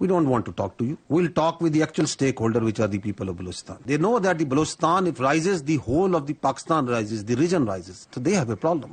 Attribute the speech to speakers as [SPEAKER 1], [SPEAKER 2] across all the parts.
[SPEAKER 1] we don't want to talk to you. We'll talk with the actual stakeholder, which are the people of Balochistan. They know that the Balochistan, if rises, the whole of the Pakistan rises, the region rises. So they have a problem.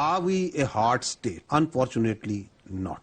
[SPEAKER 1] Are we a hard state? Unfortunately not.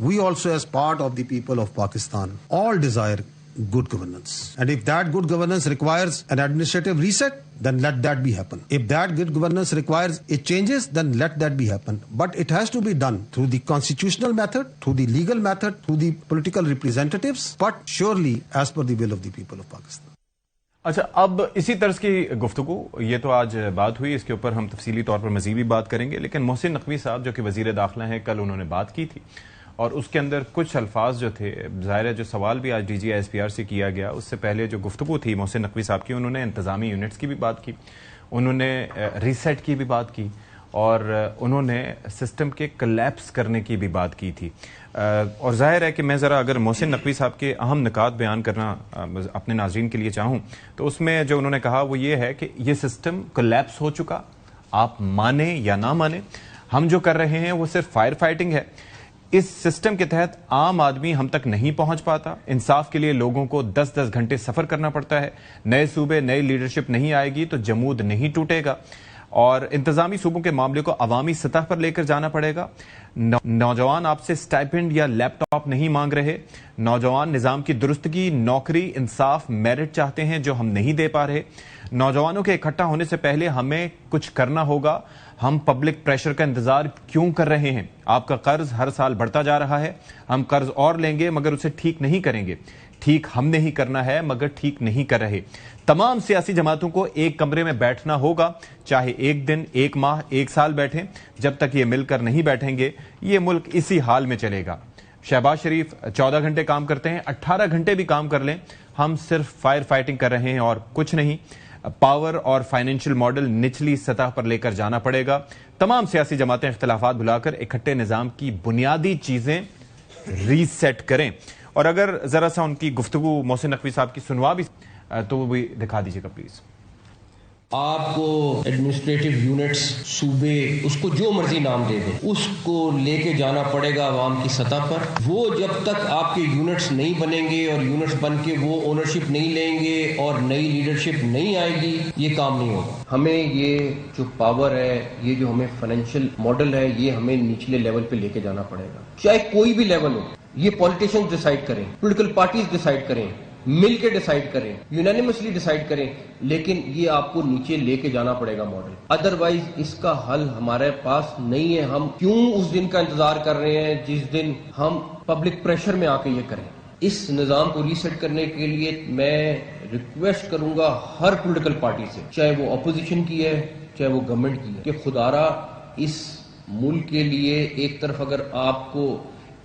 [SPEAKER 1] We also, as part of the people of Pakistan, all desire good governance. And if that good governance requires an administrative reset, then let that be happen. If that good governance requires it changes, then let that be happen. But it has to be done through the constitutional method, through the legal method, through the political representatives, but surely as per the will of the people of Pakistan.
[SPEAKER 2] اچھا، اب اسی طرز کی گفتگو، یہ تو آج بات ہوئی، اس کے اوپر ہم تفصیلی طور پر مزید بھی بات کریں گے، لیکن محسن نقوی صاحب جو کہ وزیر داخلہ ہیں، کل انہوں نے بات کی تھی اور اس کے اندر کچھ الفاظ جو تھے، ظاہر ہے جو سوال بھی آج D G S P R سے کیا گیا، اس سے پہلے جو گفتگو تھی محسن نقوی صاحب کی، انہوں نے انتظامی یونٹس کی بھی بات کی، انہوں نے ریسیٹ کی بھی بات کی اور انہوں نے سسٹم کے کلیپس کرنے کی بھی بات کی تھی. اور ظاہر ہے کہ میں ذرا اگر محسن نقوی صاحب کے اہم نکات بیان کرنا اپنے ناظرین کے لیے چاہوں تو اس میں جو انہوں نے کہا وہ یہ ہے کہ یہ سسٹم کلیپس ہو چکا، آپ مانیں یا نہ مانیں، ہم جو کر رہے ہیں وہ صرف فائر فائٹنگ ہے. اس سسٹم کے تحت عام آدمی ہم تک نہیں پہنچ پاتا، انصاف کے لیے لوگوں کو 10-10 گھنٹے سفر کرنا پڑتا ہے، نئے صوبے نئی لیڈرشپ نہیں آئے گی تو جمود نہیں ٹوٹے گا، اور انتظامی صوبوں کے معاملے کو عوامی سطح پر لے کر جانا پڑے گا. نوجوان آپ سے سٹائپنڈ یا لیپ ٹاپ نہیں مانگ رہے، نوجوان نظام کی درستگی، نوکری، انصاف، میرٹ چاہتے ہیں جو ہم نہیں دے پا رہے. نوجوانوں کے اکٹھا ہونے سے پہلے ہمیں کچھ کرنا ہوگا. ہم پبلک پریشر کا انتظار کیوں کر رہے ہیں؟ آپ کا قرض ہر سال بڑھتا جا رہا ہے، ہم قرض اور لیں گے مگر اسے ٹھیک نہیں کریں گے. ٹھیک ہم نے ہی کرنا ہے مگر ٹھیک نہیں کر رہے. تمام سیاسی جماعتوں کو ایک کمرے میں بیٹھنا ہوگا، چاہے ایک دن، ایک ماہ، ایک سال بیٹھیں، جب تک یہ مل کر نہیں بیٹھیں گے یہ ملک اسی حال میں چلے گا. شہباز شریف 14 گھنٹے کام کرتے ہیں، 18 گھنٹے بھی کام کر لیں، ہم صرف فائر فائٹنگ کر رہے ہیں اور کچھ نہیں. پاور اور فائنینشیل ماڈل نچلی سطح پر لے کر جانا پڑے گا. تمام سیاسی جماعتیں اختلافات بھلا کر اکٹھے نظام کی بنیادی چیزیں ریسیٹ کریں. اور اگر ذرا سا ان کی گفتگو محسن نقوی صاحب کی سنوا بھی تو وہ بھی دکھا دیجیے گا پلیز.
[SPEAKER 3] آپ کو ایڈمنسٹریٹو یونٹس، صوبے، اس کو جو مرضی نام دے دیں، اس کو لے کے جانا پڑے گا عوام کی سطح پر. وہ جب تک آپ کے یونٹس نہیں بنیں گے اور یونٹس بن کے وہ اونرشپ نہیں لیں گے اور نئی لیڈرشپ نہیں آئے گی، یہ کام نہیں ہوگا. ہمیں یہ جو پاور ہے، یہ جو ہمیں فائنینشیل ماڈل ہے، یہ ہمیں نچلے لیول پہ لے کے جانا پڑے گا، چاہے کوئی بھی لیول ہو. یہ پولیٹیشنز ڈیسائیڈ کریں، پولیٹیکل پارٹیز ڈیسائیڈ کریں، مل کے ڈیسائیڈ کریں، یونانیمسلی ڈیسائیڈ کریں، لیکن یہ آپ کو نیچے لے کے جانا پڑے گا ماڈل. ادروائز اس کا حل ہمارے پاس نہیں ہے. ہم کیوں اس دن کا انتظار کر رہے ہیں جس دن ہم پبلک پریشر میں آ کے یہ کریں؟ اس نظام کو ریسیٹ کرنے کے لیے میں ریکویسٹ کروں گا ہر پولیٹیکل پارٹی سے، چاہے وہ اپوزیشن کی ہے چاہے وہ گورنمنٹ کی ہے، کہ خدارا اس ملک کے لیے ایک طرف اگر آپ کو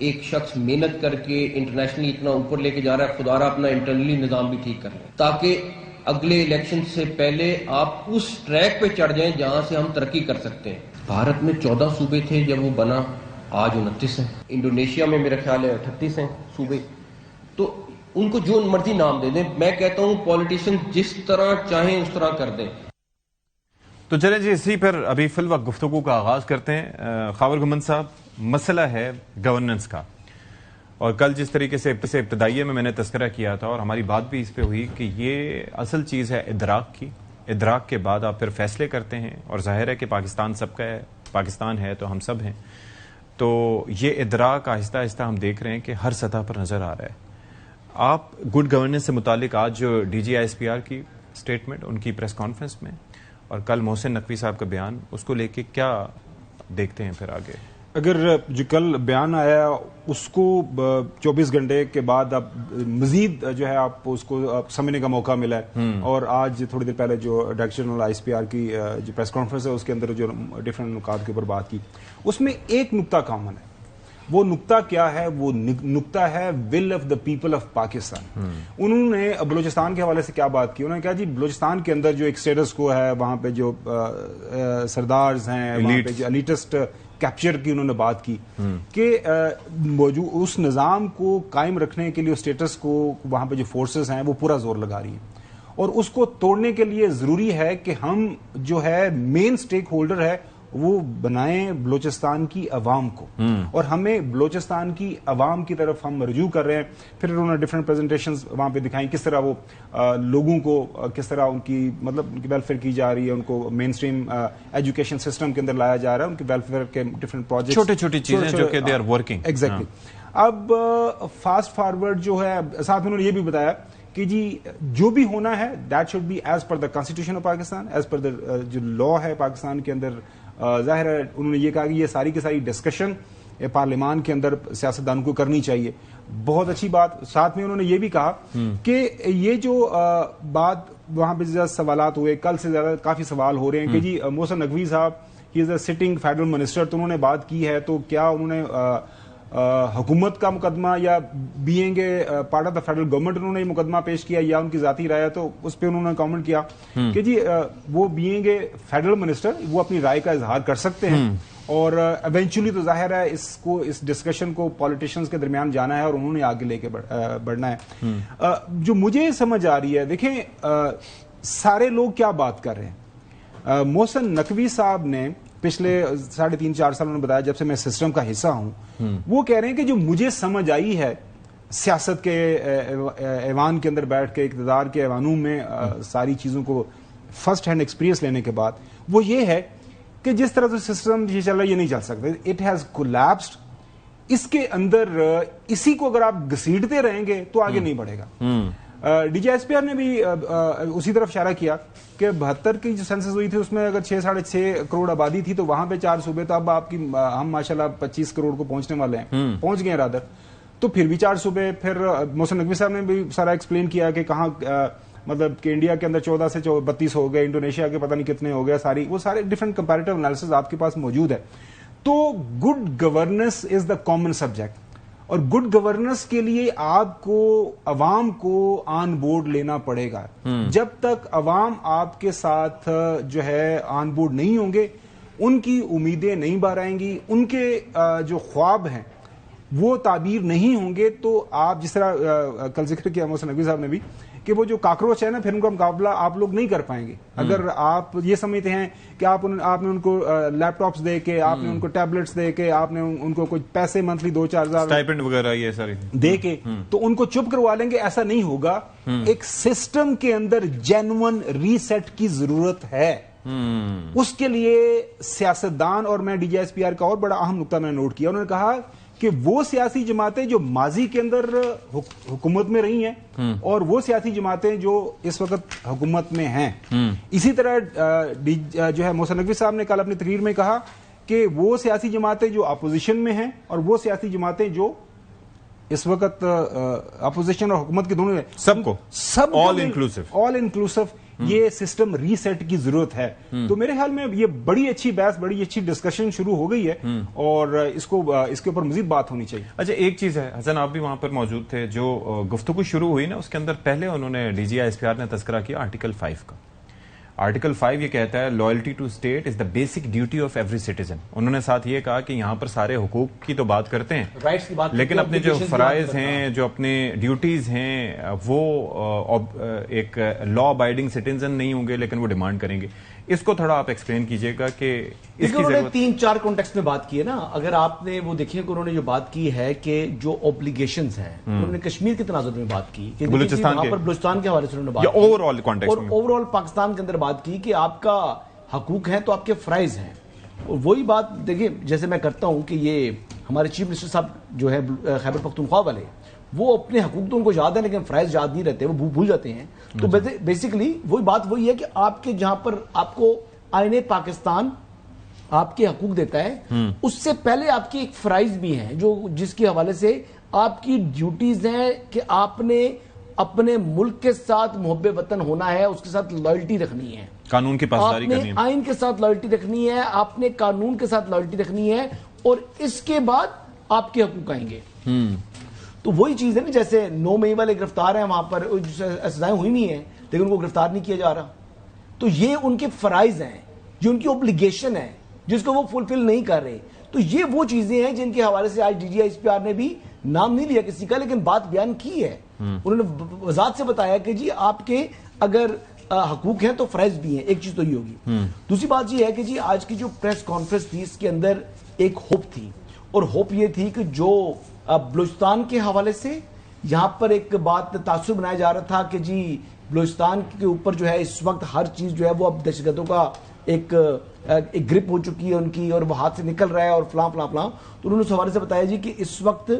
[SPEAKER 3] ایک شخص محنت کر کے انٹرنیشنلی اتنا اوپر لے کے جا رہا ہے، خدارا اپنا انٹرنلی نظام بھی ٹھیک کر لیں تاکہ اگلے الیکشن سے پہلے آپ اس ٹریک پہ چڑھ جائیں جہاں سے ہم ترقی کر سکتے ہیں. بھارت میں 14 صوبے تھے جب وہ بنا، آج 29 ہیں. انڈونیشیا میں میرا خیال ہے 38 ہیں صوبے. تو ان کو جو مرضی نام دے دیں. میں کہتا ہوں پولیٹیشین جس طرح چاہیں اس طرح کر دیں.
[SPEAKER 2] تو چلیں جی، اسی پر ابھی فی الوقت گفتگو کا آغاز کرتے ہیں. خاور گھمن صاحب، مسئلہ ہے گورننس کا، اور کل جس طریقے سے ابتدائیے میں نے تذکرہ کیا تھا اور ہماری بات بھی اس پہ ہوئی کہ یہ اصل چیز ہے ادراک کی. ادراک کے بعد آپ پھر فیصلے کرتے ہیں، اور ظاہر ہے کہ پاکستان سب کا ہے، پاکستان ہے تو ہم سب ہیں. تو یہ ادراک آہستہ آہستہ ہم دیکھ رہے ہیں کہ ہر سطح پر نظر آ رہا ہے. آپ گڈ گورننس سے متعلق آج جو D G S P R کی اسٹیٹمنٹ، ان کی پریس کانفرنس میں، اور کل محسن نقوی صاحب کا بیان، اس کو لے کے کیا دیکھتے ہیں پھر آگے؟
[SPEAKER 4] اگر جو کل بیان آیا اس کو 24 گھنٹے کے بعد اب مزید جو ہے آپ اس کو سمجھنے کا موقع ملا ہے، اور آج تھوڑی دیر پہلے جو director general I S P R کی جو پریس کانفرنس ہے اس کے اندر جو ڈفرینٹ نکات کے اوپر بات کی، اس میں ایک نقطہ کامن ہے. وہ نقطہ کیا ہے؟ وہ نقطہ ہے will of the people of Pakistan. انہوں نے بلوچستان کے حوالے سے کیا بات کی؟ انہوں نے کہا جی بلوچستان کے اندر جو ایک اسٹیٹس کو ہے، وہاں پہ جو سردارز ہیں، وہاں پہ جو الیٹسٹ کیپچر کی انہوں نے بات کی کہ موجود اس نظام کو قائم رکھنے کے لیے اسٹیٹس کو وہاں پہ جو فورسز ہیں وہ پورا زور لگا رہی ہیں، اور اس کو توڑنے کے لیے ضروری ہے کہ ہم جو ہے مین سٹیک ہولڈر ہے وہ بنائیں بلوچستان کی عوام کو، اور ہمیں بلوچستان کی عوام کی طرف ہم رجوع کر رہے ہیں. پھر انہوں نے ڈفرینٹ پریزنٹیشنز وہاں پہ دکھائیں کس طرح وہ لوگوں کو کس طرح ان کی مطلب ان کی ویلفیئر کی جا رہی ہے، ان کو مین اسٹریم ایجوکیشن سسٹم کے اندر لایا جا رہا ہے، ان کی ویلفیئر کے ڈفرینٹ پروجیکٹ،
[SPEAKER 2] چھوٹی چھوٹی چیزیں جو کہ دے آر ورکنگ.
[SPEAKER 4] ایگزیکٹلی. اب فاسٹ فارورڈ جو ہے ساتھ میں انہوں نے یہ بھی بتایا کہ جی جو بھی ہونا ہے that should be as per the constitution of Pakistan, as per the جو لا ہے پاکستان کے اندر. ظاہر ہے انہوں نے یہ کہا کہ یہ ساری کی ساری ڈسکشن پارلیمان کے اندر سیاستدانوں کو کرنی چاہیے. بہت اچھی بات. ساتھ میں انہوں نے یہ بھی کہا کہ یہ جو بات وہاں پہ زیادہ سوالات ہوئے, کل سے زیادہ کافی سوال ہو رہے ہیں کہ جی محسن نقوی صاحب ہی از اے سٹنگ فیڈرل منسٹر, تو انہوں نے بات کی ہے تو کیا انہوں نے حکومت کا مقدمہ یا being a part of the federal government انہوں نے یہ مقدمہ پیش کیا یا ان کی ذاتی رائے ہے. تو اس پہ انہوں نے کامنٹ کیا کہ جی وہ بینگ اے فیڈرل منسٹر وہ اپنی رائے کا اظہار کر سکتے ہیں, اور ایونچولی تو ظاہر ہے اس ڈسکشن کو پالیٹیشینز کے درمیان جانا ہے اور انہوں نے آگے لے کے بڑھنا ہے. جو مجھے سمجھ آ رہی ہے, دیکھیں سارے لوگ کیا بات کر رہے ہیں. محسن نقوی صاحب نے پچھلے 3.5-4 سال انہوں نے بتایا جب سے میں سسٹم کا حصہ ہوں, وہ کہہ رہے ہیں کہ جو مجھے سمجھ آئی ہے سیاست کے ایوان کے اندر بیٹھ کے, اقتدار کے ایوانوں میں ساری چیزوں کو فرسٹ ہینڈ ایکسپیرینس لینے کے بعد, وہ یہ ہے کہ جس طرح سے سسٹم یہ چل رہا ہے یہ نہیں چل سکتا. It has collapsed. اس کے اندر اسی کو اگر آپ گھسیٹتے رہیں گے تو آگے نہیں بڑھے گا. D G S P R نے بھی اسی طرف اشارہ کیا کہ 72 کی جو سینسس ہوئی تھی اس میں اگر 6-6.5 کروڑ آبادی تھی تو وہاں پہ 4 صوبے, تو اب آپ کی ہم ماشاءاللہ 25 کروڑ کو پہنچنے والے ہیں, پہنچ گئے ہیں رادر. تو پھر بھی 4 صوبے. پھر محسن نقوی صاحب نے بھی سارا ایکسپلین کیا کہ کہاں مطلب کہ انڈیا کے اندر 14 سے 32 ہو گئے, انڈونیشیا کے پتہ نہیں کتنے ہو گئے, وہ سارے ڈفرنٹ کمپیریٹو انالیسز آپ کے پاس موجود ہے. تو good governance is the common subject, اور گڈ گورننس کے لیے آپ کو عوام کو آن بورڈ لینا پڑے گا. جب تک عوام آپ کے ساتھ جو ہے آن بورڈ نہیں ہوں گے, ان کی امیدیں نہیں باہر آئیں گی, ان کے جو خواب ہیں وہ تعبیر نہیں ہوں گے, تو آپ جس طرح کل ذکر کیا محسن نقوی صاحب نے بھی کہ وہ جو کاکروچ ہے نا, پھر ان کا مقابلہ آپ لوگ نہیں کر پائیں گے. اگر آپ یہ سمجھتے ہیں کہ آپ نے ان کو لیپ ٹاپس دے کے, آپ نے ان کو ٹیبلٹس دے کے, آپ نے ان کو کچھ پیسے منتھلی 2-4 ہزار
[SPEAKER 2] اسٹائپنڈ وغیرہ یہ ساری
[SPEAKER 4] دے کے تو ان کو چپ کروا لیں گے, ایسا نہیں ہوگا. ایک سسٹم کے اندر جینون ریسیٹ کی ضرورت ہے. اس کے لیے سیاستدان, اور میں D G S P R کا اور بڑا اہم نقطہ میں نے نوٹ کیا, انہوں نے کہا کہ وہ سیاسی جماعتیں جو ماضی کے اندر حکومت میں رہی ہیں اور وہ سیاسی جماعتیں جو اس وقت حکومت میں ہیں, اسی طرح جو ہے محسن نقوی صاحب نے کل اپنی تقریر میں کہا کہ وہ سیاسی جماعتیں جو اپوزیشن میں ہیں اور وہ سیاسی جماعتیں جو اس وقت اپوزیشن اور حکومت کے دونوں ہیں, سب
[SPEAKER 2] آل انکلوسیو
[SPEAKER 4] یہ سسٹم ریسیٹ کی ضرورت ہے. تو میرے خیال میں یہ بڑی اچھی بحث, بڑی اچھی ڈسکشن شروع ہو گئی ہے, اور اس کے اوپر مزید بات ہونی چاہیے.
[SPEAKER 2] اچھا ایک چیز ہے حسن, آپ بھی وہاں پر موجود تھے, جو گفتگو شروع ہوئی نا اس کے اندر پہلے انہوں نے D G S P R نے تذکرہ کیا آرٹیکل 5 کا. آرٹیکل 5 یہ کہتا ہے loyalty to state is the basic duty of every citizen. انہوں نے ساتھ یہ کہا کہ یہاں پر سارے حقوق کی تو بات کرتے ہیں, لیکن اپنے جو فرائض ہیں, جو اپنے ڈیوٹیز ہیں, وہ ایک لا ابائڈنگ سٹیزن نہیں ہوں گے, لیکن وہ ڈیمانڈ کریں گے. اس کو تھوڑا آپ ایکسپلین کیجئے گا کہ اس کی
[SPEAKER 5] انہوں نے 3-4 کانٹیکسٹ میں بات کی ہے نا. اگر آپ نے وہ دیکھیں کہ انہوں نے جو بات کی ہے کہ جو اوبلیگیشنز ہیں, انہوں نے کشمیر کے تناظر میں بات کی کہ بلوچستان کے حوالے سے انہوں نے بات کی, اور اوور آل پاکستان کے اندر بات کی کہ آپ کا حقوق ہیں تو آپ کے فرائض ہیں. اور وہی بات دیکھیں جیسے میں کرتا ہوں کہ یہ ہمارے چیف منسٹر صاحب جو ہے خیبر پختونخوا والے, وہ اپنے حقوق تو ان کو یاد ہے لیکن فرائض یاد نہیں رہتے, وہ بھول جاتے ہیں. تو بیسیکلی وہی بات وہی ہے کہ آپ کے جہاں پر آپ کو آئین پاکستان آپ کے حقوق دیتا ہے, اس سے پہلے آپ کی ایک فرائض بھی ہیں جو جس کے حوالے سے آپ کی ڈیوٹیز ہیں کہ آپ نے اپنے ملک کے ساتھ محب وطن ہونا ہے, اس کے ساتھ لائلٹی رکھنی ہے,
[SPEAKER 2] قانون کی پاسداری کرنی ہے,
[SPEAKER 5] آپ نے آئین کے ساتھ لائلٹی رکھنی ہے, آپ نے قانون کے ساتھ لائلٹی رکھنی ہے, اور اس کے بعد آپ کے حقوق آئیں گے. تو وہی چیز ہے نا, جیسے 9 مئی والے گرفتار ہیں, وہاں پر سزائیں ہوئی نہیں ہیں لیکن ان کو گرفتار نہیں کیا جا رہا. تو یہ ان کے فرائض ہیں, جو ان کی اوبلیگیشن ہے جس کو وہ فلفل نہیں کر رہے. تو یہ وہ چیزیں ہیں جن کے حوالے سے آج D G S P R نے بھی نام نہیں لیا کسی کا, لیکن بات بیان کی ہے. انہوں نے وضاحت سے بتایا کہ جی آپ کے اگر حقوق ہیں تو فرائض بھی ہیں. ایک چیز تو یہ ہوگی. دوسری بات یہ ہے کہ جی آج کی جو پریس کانفرنس تھی اس کے اندر ایک ہوپ تھی, اور ہوپ یہ تھی کہ جو بلوچستان کے حوالے سے یہاں پر ایک بات تاثر بنایا جا رہا تھا کہ جی بلوچستان کے اوپر جو ہے اس وقت ہر چیز جو ہے وہ اب دہشت گردوں کا ایک گرپ ہو چکی ہے ان کی اور وہ ہاتھ سے نکل رہا ہے اور فلاں فلاں فلاں. تو انہوں نے اس حوالے سے بتایا جی کہ اس وقت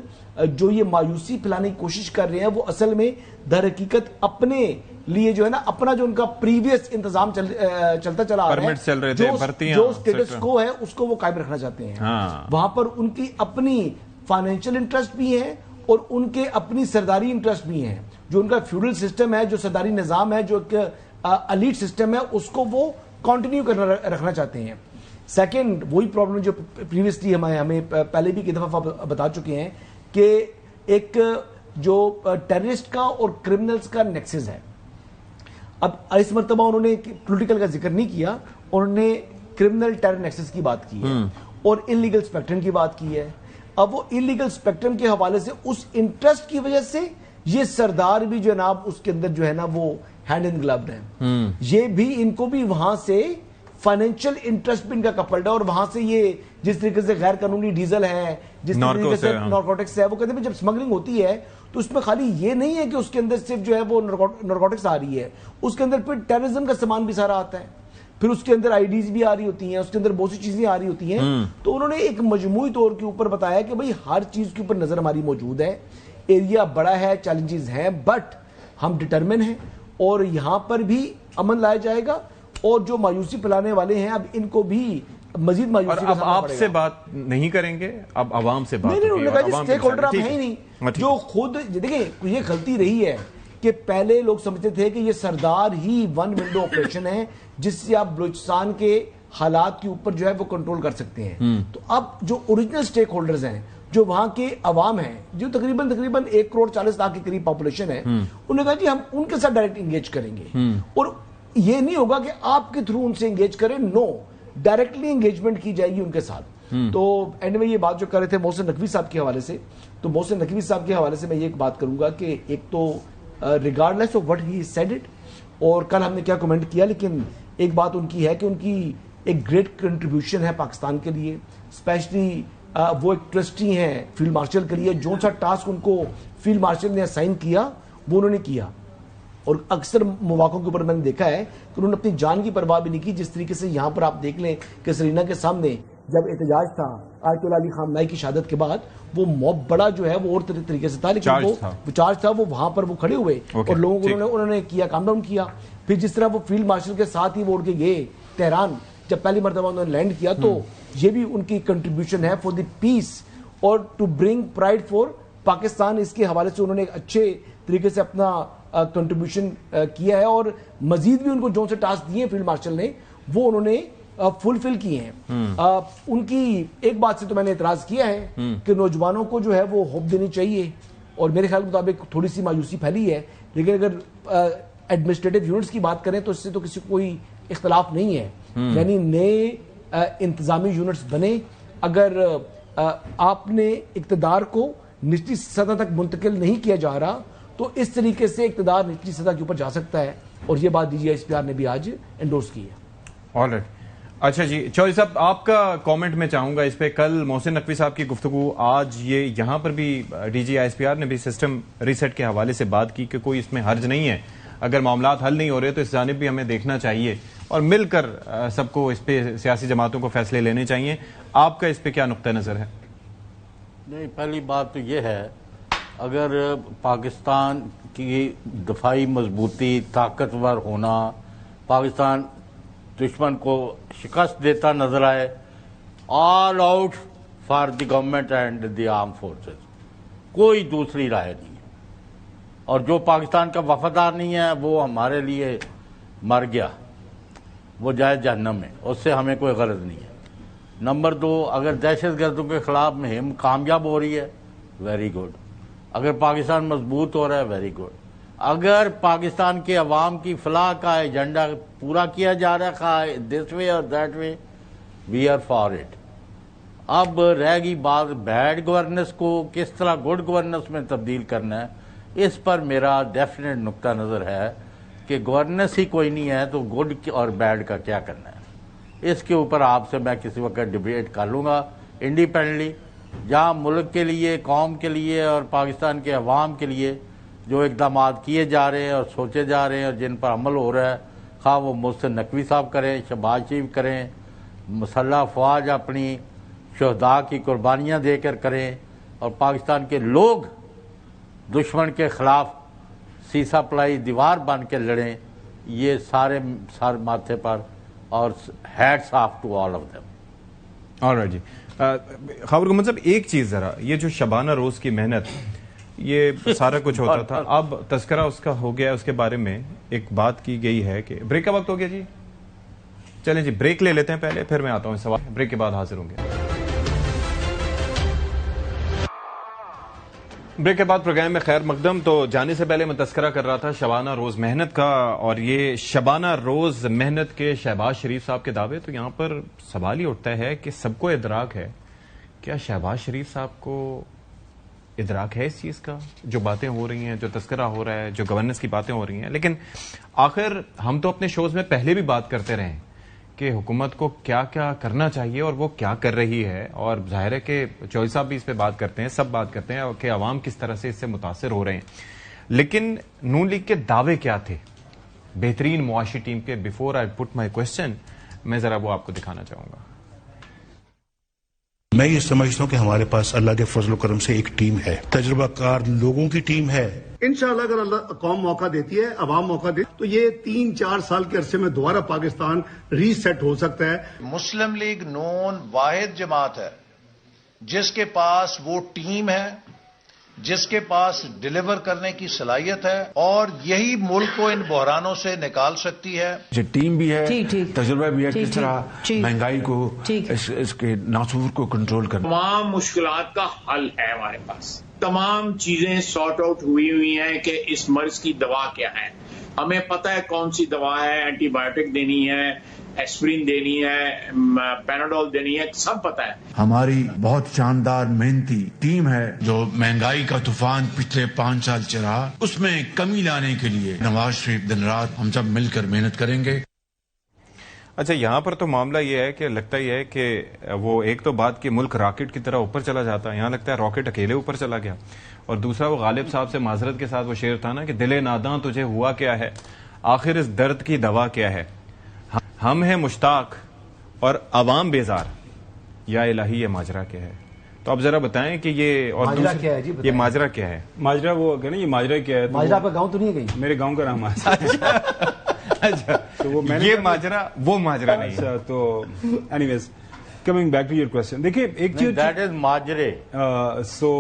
[SPEAKER 5] جو یہ مایوسی پھیلانے کی کوشش کر رہے ہیں وہ اصل میں در حقیقت اپنے لیے جو ہے نا اپنا جو ان کا پریویس انتظام چلتا چلا آ رہا ہے جو اسٹیٹس کو ہے اس کو وہ قائم رکھنا چاہتے ہیں. وہاں پر ان کی اپنی فائنینشیل انٹرسٹ بھی ہیں اور ان کے اپنی سرداری انٹرسٹ بھی ہیں. جو ان کا فیوڈل سسٹم ہے, جو سرداری نظام ہے, جو ایک الیٹ سسٹم ہے, اس کو وہ کنٹینیو رکھنا چاہتے ہیں. سیکنڈ وہی پرابلم جو پریویسلی ہمیں پہلے بھی ایک دفعہ بتا چکے ہیں کہ ایک جو ٹیررسٹ کا اور کرمنلز کا نیکسس ہے. اب اس مرتبہ انہوں نے پولیٹیکل کا ذکر نہیں کیا, انہوں نے کرمنل ٹیرر نیکسس کی بات کی ہے اور انلیگل اسپیکٹرم کی بات کی ہے. اب وہ انلیگل اسپیکٹرم کے حوالے سے اس انٹرسٹ کی وجہ سے یہ سردار بھی جو جناب اس کے اندر جو ہے نا وہ ہینڈ ان گلوڈ ہیں. یہ بھی ان کو بھی وہاں سے فائنینشیل انٹرسٹ بھی ان کا کپلڈ ہے اور وہاں سے یہ جس طریقے سے غیر قانونی ڈیزل ہے, جس طریقے سے نارکوٹکس ہے, وہ کہتے ہیں جب اسمگلنگ ہوتی ہے تو اس میں خالی یہ نہیں ہے کہ اس کے اندر صرف جو ہے وہ نارکوٹکس آ رہی ہے, اس کے اندر پھر ٹیررزم کا سامان بھی سارا آتا ہے, پھر اس کے اندر آئی ڈیز بھی آ رہی ہوتی ہیں, اس کے اندر بہت سی چیزیں آ رہی ہوتی ہیں. تو انہوں نے ایک مجموعی طور کے اوپر بتایا کہ بھئی ہر چیز کے اوپر نظر ہماری موجود ہے, ایریا بڑا ہے, چیلنجز ہیں, بٹ ہم ڈٹرمن ہیں اور یہاں پر بھی امن لایا جائے گا اور جو مایوسی پھیلانے والے ہیں اب ان کو بھی مزید مایوسی.
[SPEAKER 2] اب آپ سے بات نہیں کریں گے, اب عوام سے بات
[SPEAKER 5] نہیں, اسٹیک ہولڈر آپ ہیں ہی نہیں جو خود دیکھیں. یہ غلطی رہی ہے کہ پہلے لوگ سمجھتے تھے کہ یہ سردار ہی ون ونڈو آپریشن ہے جس سے آپ بلوچستان کے حالات کے اوپر جو ہے وہ کنٹرول کر سکتے ہیں. تو اب جو اوریجنل اسٹیک ہولڈرز ہیں, جو وہاں کے عوام ہیں, جو تقریباً 1,40,00,000 کے قریب پاپولیشن ہے, انہوں نے کہا جی ہم ان کے ساتھ ڈائریکٹ انگیج کریں گے اور یہ نہیں ہوگا کہ آپ کے تھرو ان سے انگیج کریں, نو, ڈائریکٹلی انگیجمنٹ کی جائے گی ان کے ساتھ. تو اینڈ میں یہ بات جو کر رہے تھے محسن نقوی صاحب کے حوالے سے, تو محسن نقوی صاحب کے حوالے سے میں یہ ایک بات کروں گا کہ ایک تو regardless of what he said it, اور کل ہم نے کیا کمنٹ کیا, لیکن ایک بات ان کی ہے کہ ان کی ایک گریٹ کنٹریبیوشن ہے پاکستان کے لیے, اسپیشلی وہ ایک ٹرسٹی ہیں فیلڈ مارشل کے لیے. جو سا ٹاسک ان کو فیلڈ مارشل نے اسائن کیا وہ انہوں نے کیا, اور اکثر مواقعوں کے اوپر میں نے دیکھا ہے کہ انہوں نے اپنی جان کی پرواہ بھی نہیں کی. جس طریقے سے یہاں پر آپ دیکھ لیں کہ سرینا کے سامنے جب احتجاج تھا آیت اللہ علی خامنائی کی شہادت کے بعد, وہ موب بڑا جو ہے وہ اور طریقے سے تھا, لیکن وہ چارج تھا, وہ وہاں پر وہ کھڑے ہوئے اور لوگوں کو انہوں نے کیا کام ڈاؤن کیا. پھر جس طرح وہ فیلڈ مارشل کے ساتھ ہی وہ اڑ کے گئے تہران, جب پہلی مرتبہ انہوں نے لینڈ کیا, تو یہ بھی ان کی کنٹریبیوشن ہے فار دی پیس اور to bring pride for Pakistan. اس کے حوالے سے انہوں نے ایک اچھے طریقے سے اپنا کنٹریبیوشن کیا ہے, اور مزید بھی ان کو جو سے ٹاسک دیے فیلڈ مارشل نے وہ انہوں نے فلفل کیے ہیں. ان کی ایک بات سے تو میں نے اعتراض کیا ہے کہ نوجوانوں کو جو ہے وہ ہوپ دینی چاہیے, اور میرے خیال کے مطابق تھوڑی سی مایوسی پھیلی ہے, لیکن اگر ایڈمنسٹریٹو یونٹس کی بات کریں تو اس سے تو کسی کو کوئی اختلاف نہیں ہے. یعنی نئے انتظامی یونٹس بنے, اگر آپ نے اقتدار کو نچلی سطح تک منتقل نہیں کیا جا رہا تو اس طریقے سے اقتدار نچلی سطح کے اوپر جا سکتا ہے, اور یہ بات DGISPR نے بھی آج انڈورس کی ہے.
[SPEAKER 2] آلرائٹ, اچھا جی چودھری صاحب آپ کا کامنٹ میں چاہوں گا اس پہ. کل محسن نقوی صاحب کی گفتگو, آج یہ یہاں پر بھی DGISPR نے بھی سسٹم ریسیٹ کے حوالے سے بات کی کہ کوئی اس میں حرج نہیں ہے, اگر معاملات حل نہیں ہو رہے تو اس جانب بھی ہمیں دیکھنا چاہیے اور مل کر سب کو اس پہ سیاسی جماعتوں کو فیصلے لینے چاہیے. آپ کا اس پہ کیا نقطہ نظر ہے؟
[SPEAKER 6] نہیں, پہلی بات تو یہ ہے اگر پاکستان کی دفاعی مضبوطی, طاقتور ہونا, پاکستان دشمن کو شکست دیتا نظر آئے, all out for the government and the arm forces, کوئی دوسری رائے نہیں ہے. اور جو پاکستان کا وفادار نہیں ہے وہ ہمارے لیے مر گیا, وہ جائے جہنم میں, اس سے ہمیں کوئی غرض نہیں ہے. نمبر 2, اگر دہشت گردوں کے خلاف مہم کامیاب ہو رہی ہے, ویری گڈ. اگر پاکستان مضبوط ہو رہا ہے, ویری گڈ. اگر پاکستان کے عوام کی فلاح کا ایجنڈا پورا کیا جا رہا ہے دس وے اور that way, we are for it. اب رہ گئی بات بیڈ گورننس کو کس طرح گڈ گورننس میں تبدیل کرنا ہے, اس پر میرا ڈیفینیٹ نقطہ نظر ہے کہ گورننس ہی کوئی نہیں ہے تو گڈ اور بیڈ کا کیا کرنا ہے. اس کے اوپر آپ سے میں کسی وقت ڈیبیٹ کر لوں گا انڈیپینڈنٹلی, جہاں ملک کے لیے, قوم کے لیے اور پاکستان کے عوام کے لیے جو اقدامات کیے جا رہے ہیں اور سوچے جا رہے ہیں اور جن پر عمل ہو رہا ہے خواہ وہ محسن نقوی صاحب کریں، شہباز شریف کریں، مسلح افواج اپنی شہداء کی قربانیاں دے کر کریں، اور پاکستان کے لوگ دشمن کے خلاف سیسا پلائی دیوار بن کے لڑیں، یہ سارے سر ماتھے پر، اور hats off to all of them.
[SPEAKER 2] Alright جی، خاور گمن صاحب ایک چیز ذرا، یہ جو شبانہ روز کی محنت، یہ سارا کچھ ہوتا تھا، اب تذکرہ اس کا ہو گیا، اس کے بارے میں ایک بات کی گئی ہے کہ بریک کا وقت ہو گیا جی، چلیں جی بریک لے لیتے ہیں پہلے، پھر میں آتا ہوں اس سوال، بریک کے بعد حاضر ہوں گے۔ بریک کے بعد پروگرام میں خیر مقدم۔ تو جانے سے پہلے میں تذکرہ کر رہا تھا شبانہ روز محنت کا، اور یہ شبانہ روز محنت کے شہباز شریف صاحب کے دعوے، تو یہاں پر سوال ہی اٹھتا ہے کہ سب کو ادراک ہے، کیا شہباز شریف صاحب کو ادراک ہے اس چیز کا، جو باتیں ہو رہی ہیں، جو تذکرہ ہو رہا ہے، جو گورننس کی باتیں ہو رہی ہیں؟ لیکن آخر ہم تو اپنے شوز میں پہلے بھی بات کرتے رہے ہیں کہ حکومت کو کیا کیا کرنا چاہیے اور وہ کیا کر رہی ہے، اور ظاہر ہے کہ چوہدری صاحب بھی اس پہ بات کرتے ہیں، سب بات کرتے ہیں کہ عوام کس طرح سے اس سے متاثر ہو رہے ہیں، لیکن نون لیگ کے دعوے کیا تھے بہترین معاشی ٹیم کے؟ Before I put my question, میں ذرا وہ آپ کو دکھانا چاہوں گا۔
[SPEAKER 7] میں یہ سمجھتا ہوں کہ ہمارے پاس اللہ کے فضل و کرم سے ایک ٹیم ہے، تجربہ کار لوگوں کی ٹیم ہے۔
[SPEAKER 8] انشاءاللہ اگر اللہ قوم موقع دیتی ہے، عوام موقع دے، تو یہ 3-4 سال کے عرصے میں دوبارہ پاکستان ری سیٹ ہو سکتا ہے۔
[SPEAKER 9] مسلم لیگ نون واحد جماعت ہے جس کے پاس وہ ٹیم ہے، جس کے پاس ڈیلیور کرنے کی صلاحیت ہے، اور یہی ملک کو ان بحرانوں سے نکال سکتی ہے۔
[SPEAKER 10] ٹیم بھی ہے، تجربہ بھی ہے، کس طرح مہنگائی کو، اس کے ناسور کو کنٹرول کرنا۔
[SPEAKER 11] تمام مشکلات کا حل ہے ہمارے پاس، تمام چیزیں سارٹ آؤٹ ہوئی ہیں کہ اس مرض کی دوا کیا ہے، ہمیں پتہ ہے کون سی دوا ہے، اینٹی بایوٹک دینی ہے، ایسپرین دینی ہے، پیناڈول دینی ہے، سب پتہ ہے۔
[SPEAKER 10] ہماری بہت شاندار محنتی ٹیم ہے جو مہنگائی کا طوفان پچھلے 5 سال چلا، اس میں کمی لانے کے لیے نواز شریف دن رات ہم سب مل کر محنت کریں گے۔
[SPEAKER 2] اچھا، یہاں پر تو معاملہ یہ ہے کہ لگتا ہی ہے کہ وہ ایک تو بات کہ ملک راکٹ کی طرح اوپر چلا جاتا ہے، یہاں لگتا ہے راکٹ اکیلے اوپر چلا گیا، اور دوسرا وہ غالب صاحب سے معذرت کے ساتھ وہ شعر تھا نا کہ دل ناداں تجھے ہوا کیا ہے، آخر اس درد کی دوا کیا ہے، ہم ہیں مشتاق اور عوام بیزار، یا الہی یہ ماجرا کیا ہے؟ تو آپ ذرا بتائیں کہ یہ اور
[SPEAKER 5] ماجرا کیا ہے جی؟
[SPEAKER 2] یہ ماجرا کیا ہے؟
[SPEAKER 4] ماجرا وہ کہ نا، یہ ماجرا کیا ہے؟
[SPEAKER 5] ماجرا آپ کا گاؤں تو نہیں ہے کہیں؟
[SPEAKER 4] میرے گاؤں کا نام ہے۔
[SPEAKER 2] اچھا،
[SPEAKER 4] تو وہ میں
[SPEAKER 2] یہ ماجرا وہ ماجرا نہیں ہے۔
[SPEAKER 4] تو anyways coming back to your question, دیکھیے ایک چیز
[SPEAKER 6] دیٹ از ماجرے،
[SPEAKER 4] سو